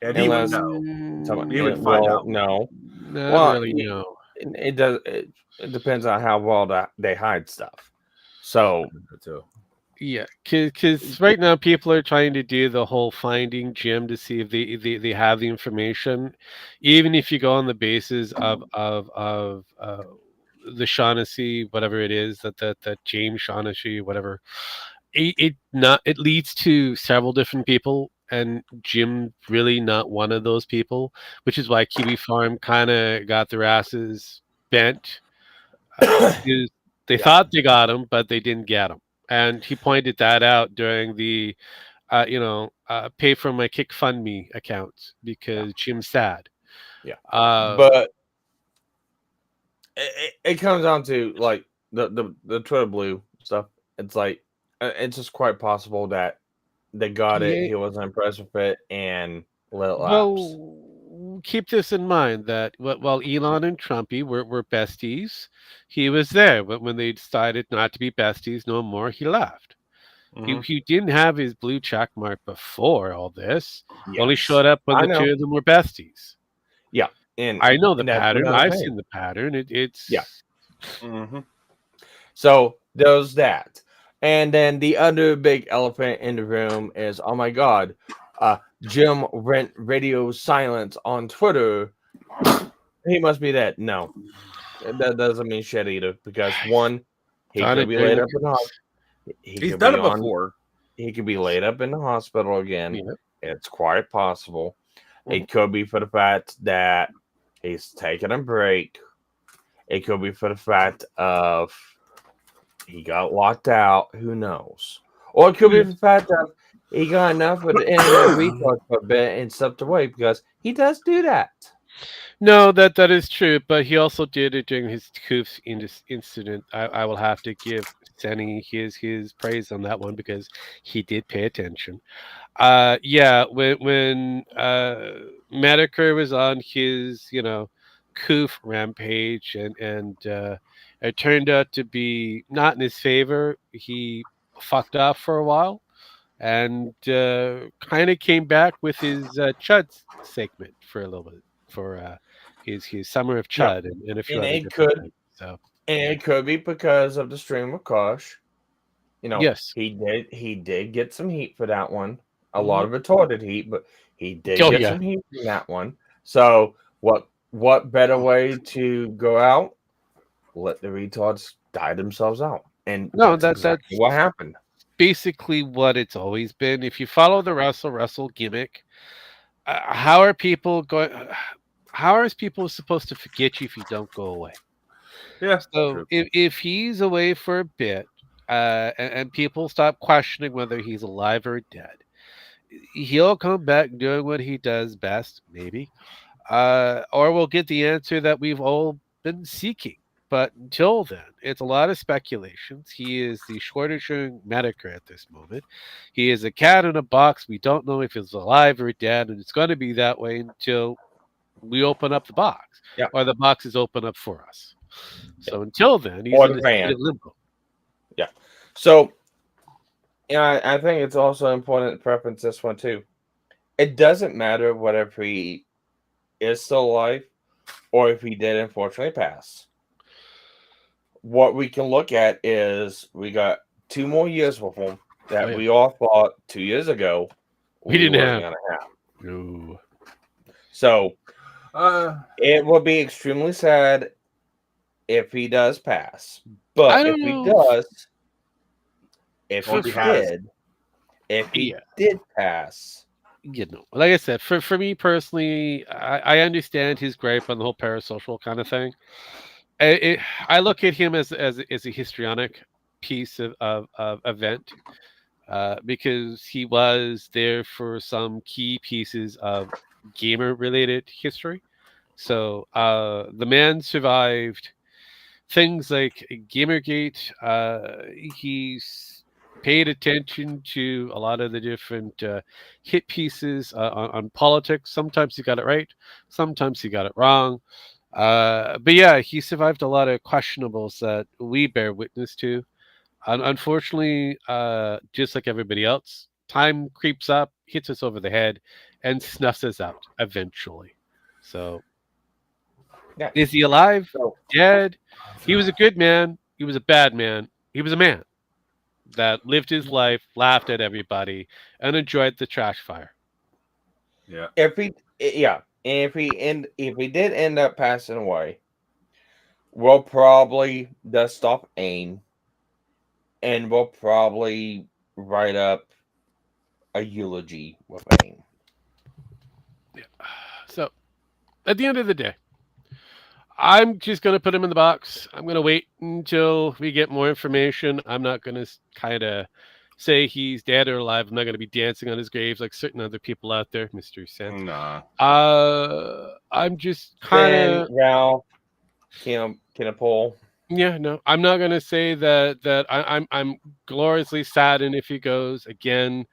And he would Unless know. He it, would find out. no. Not Well, really, no. it does. It depends on how well they hide stuff. So Yeah, because right now people are trying to do the whole finding Jim to see if they have the information, even if you go on the basis of the Shaughnessy, whatever it is that James Shaughnessy, whatever, it leads to several different people, and Jim really not one of those people, which is why Kiwi Farm kind of got their asses bent. Because they thought they got him, but they didn't get him. And he pointed that out during the, pay for my KickFundMe account because Jim's sad. Yeah. Uh, But it comes down to like the Twitter blue stuff. It's like it's just quite possible that they got it. Yeah. He wasn't impressed with it and let it lapse. well, keep this in mind that while Elon and Trumpy were besties, he was there. But when they decided not to be besties no more, he left. He didn't have his blue check mark before all this. Only showed up when I the know. two of them were besties. Yeah, and I know the and that's pattern. another I've thing. seen the pattern. It's Yeah. So there's that. And then the other big elephant in the room is, oh my God, Jim went radio silence on Twitter. He must be dead. No, that doesn't mean shit either. Because one, he Done could it be during laid the up in the hospital. He's done it before. He could be laid up in the hospital again. Yeah. It's quite possible. It could be for the fact that he's taking a break. It could be for the fact of he got locked out. Who knows? Or it could be for the fact that he got enough with the internet recharge for a bit and stepped away because he does do that. No, that is true, but he also did it during his Koofs in this incident. I will have to give Senny his praise on that one because he did pay attention. Yeah, when Medicare was on his Koof rampage and it turned out to be not in his favor. He fucked off for a while and kind of came back with his Chud segment for a little bit for his Summer of Yeah. Chud and a few And other it different could things. So and it could be because of the stream of Kosh. yes, He did get some heat for that one. A lot of retarded heat, but he did Oh, get yeah. some heat from that one. So what better way to go out? Let the retards die themselves out. And No, that's exactly what happened. basically what it's always been. If you follow the Russell gimmick, how are people going? How are people supposed to forget you if you don't go away? Yeah. So if he's away for a bit, and people stop questioning whether he's alive or dead, he'll come back doing what he does best, maybe, or we'll get the answer that we've all been seeking. But until then, it's a lot of speculations. He is the shortest showing Medicare at this moment. He is a cat in a box. We don't know if he's alive or dead, and it's going to be that way until we open up the box, Yeah. or the box is open up for us. So until then, he's Or in the a state van. of limbo. Yeah. So I think it's also important to preference this one too. It doesn't matter whether if he is still alive or if he did unfortunately pass. What we can look at is we got 2 more years with him that Oh, yeah. we all thought 2 years ago We didn't weren't have. gonna have. No. So it will be extremely sad if he does pass. I But don't if he know. does, if Well, he he has. did, if he Yeah. did pass, Like I said, for me personally, I understand his gripe on the whole parasocial kind of thing. I look at him as a histrionic piece of event because he was there for some key pieces of gamer related history. So the man survived things like Gamergate. He's paid attention to a lot of the different hit pieces on politics. Sometimes he got it right, sometimes he got it wrong. But yeah, he survived a lot of questionables that we bear witness to. Unfortunately, just like everybody else, time creeps up, hits us over the head, and snuffs us out eventually. So, Yeah. is he alive? So, Dead? He was a good man. He was a bad man. He was a man that lived his life, laughed at everybody, and enjoyed the trash fire. Yeah. if he did end up passing away, we'll probably dust off AIM, and we'll probably write up a eulogy with AIM. So, at the end of the day, I'm just going to put him in the box. I'm going to wait until we get more information. I'm not going to kind of say he's dead or alive. I'm not going to be dancing on his graves like certain other people out there, Mr. Sense. Nah. I'm just kind of Ralph, Kenapole. yeah, no. I'm not going to say that I'm gloriously saddened if he goes again.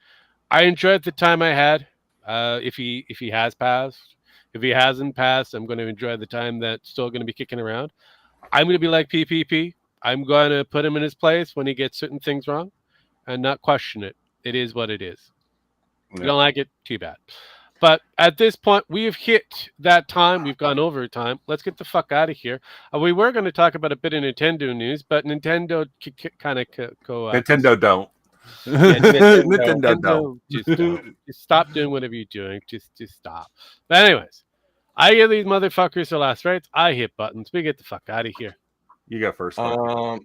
I enjoyed the time I had. If he has passed, if he hasn't passed, I'm going to enjoy the time that's still going to be kicking around. I'm going to be like PPP. I'm going to put him in his place when he gets certain things wrong, and not question it. It is what it is. If you don't like it, too bad. But at this point, we have hit that time. We've gone over time. Let's get the fuck out of here. We were going to talk about a bit of Nintendo news, but Nintendo kind of Nintendo don't. Yeah, Nintendo don't. Just stop doing whatever you're doing. Just stop. But anyways, I give these motherfuckers their last rights. I hit buttons. We get the fuck out of here. You go first. Mark.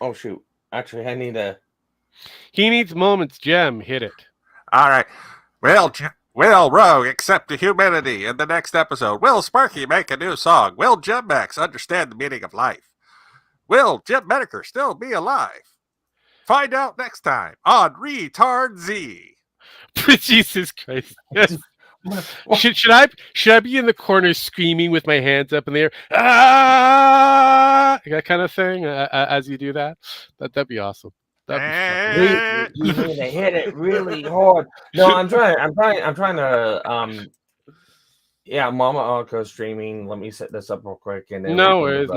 Oh shoot! Actually, I need a. He needs moments. Gem, hit it. All right. Will Rogue accept the humanity in the next episode? Will Sparky make a new song? Will Jim Max understand the meaning of life? Will Jim Medeker still be alive? Find out next time on Retard Z. Jesus Christ. Yes. Should I be in the corner screaming with my hands up in the air? Ah! That kind of thing as you do that? That'd be awesome. That'd be You need to hit it really hard. No, I'm trying to yeah, Mama Alco streaming. Let me set this up real quick and then no worries.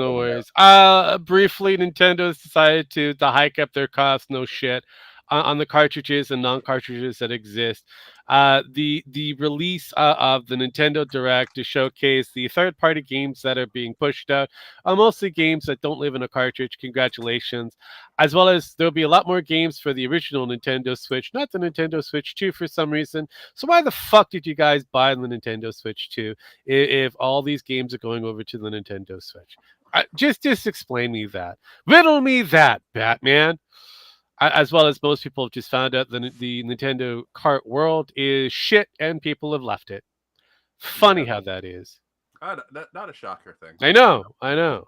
Briefly, Nintendo's decided to hike up their costs, no shit, on the cartridges and non-cartridges that exist. The release of the Nintendo Direct to showcase the third-party games that are being pushed out are mostly games that don't live in a cartridge. Congratulations. As well as there'll be a lot more games for the original Nintendo Switch, not the Nintendo Switch 2 for some reason. So why the fuck did you guys buy the Nintendo Switch 2 if all these games are going over to the Nintendo Switch? Just explain me that. Riddle me that, Batman. As well as most people have just found out the Nintendo Kart world is shit and people have left it. Funny how that is. Not a shocker thing. I know.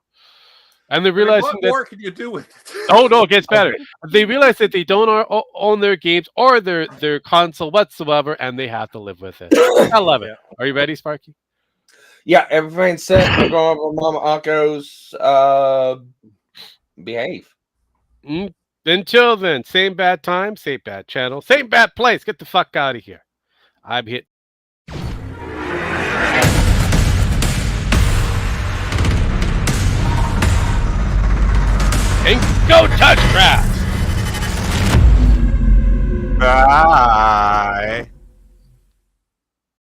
And they realize what more can you do with it? Oh no, it gets better. They realize that they don't own their games or their console whatsoever, and they have to live with it. I love it. Are you ready, Sparky? Yeah, everything's set. We're going over Mama Akko's behave. Until then, same bad time, same bad channel, same bad place. Get the fuck out of here. I'm hit. And go touch grass. Bye.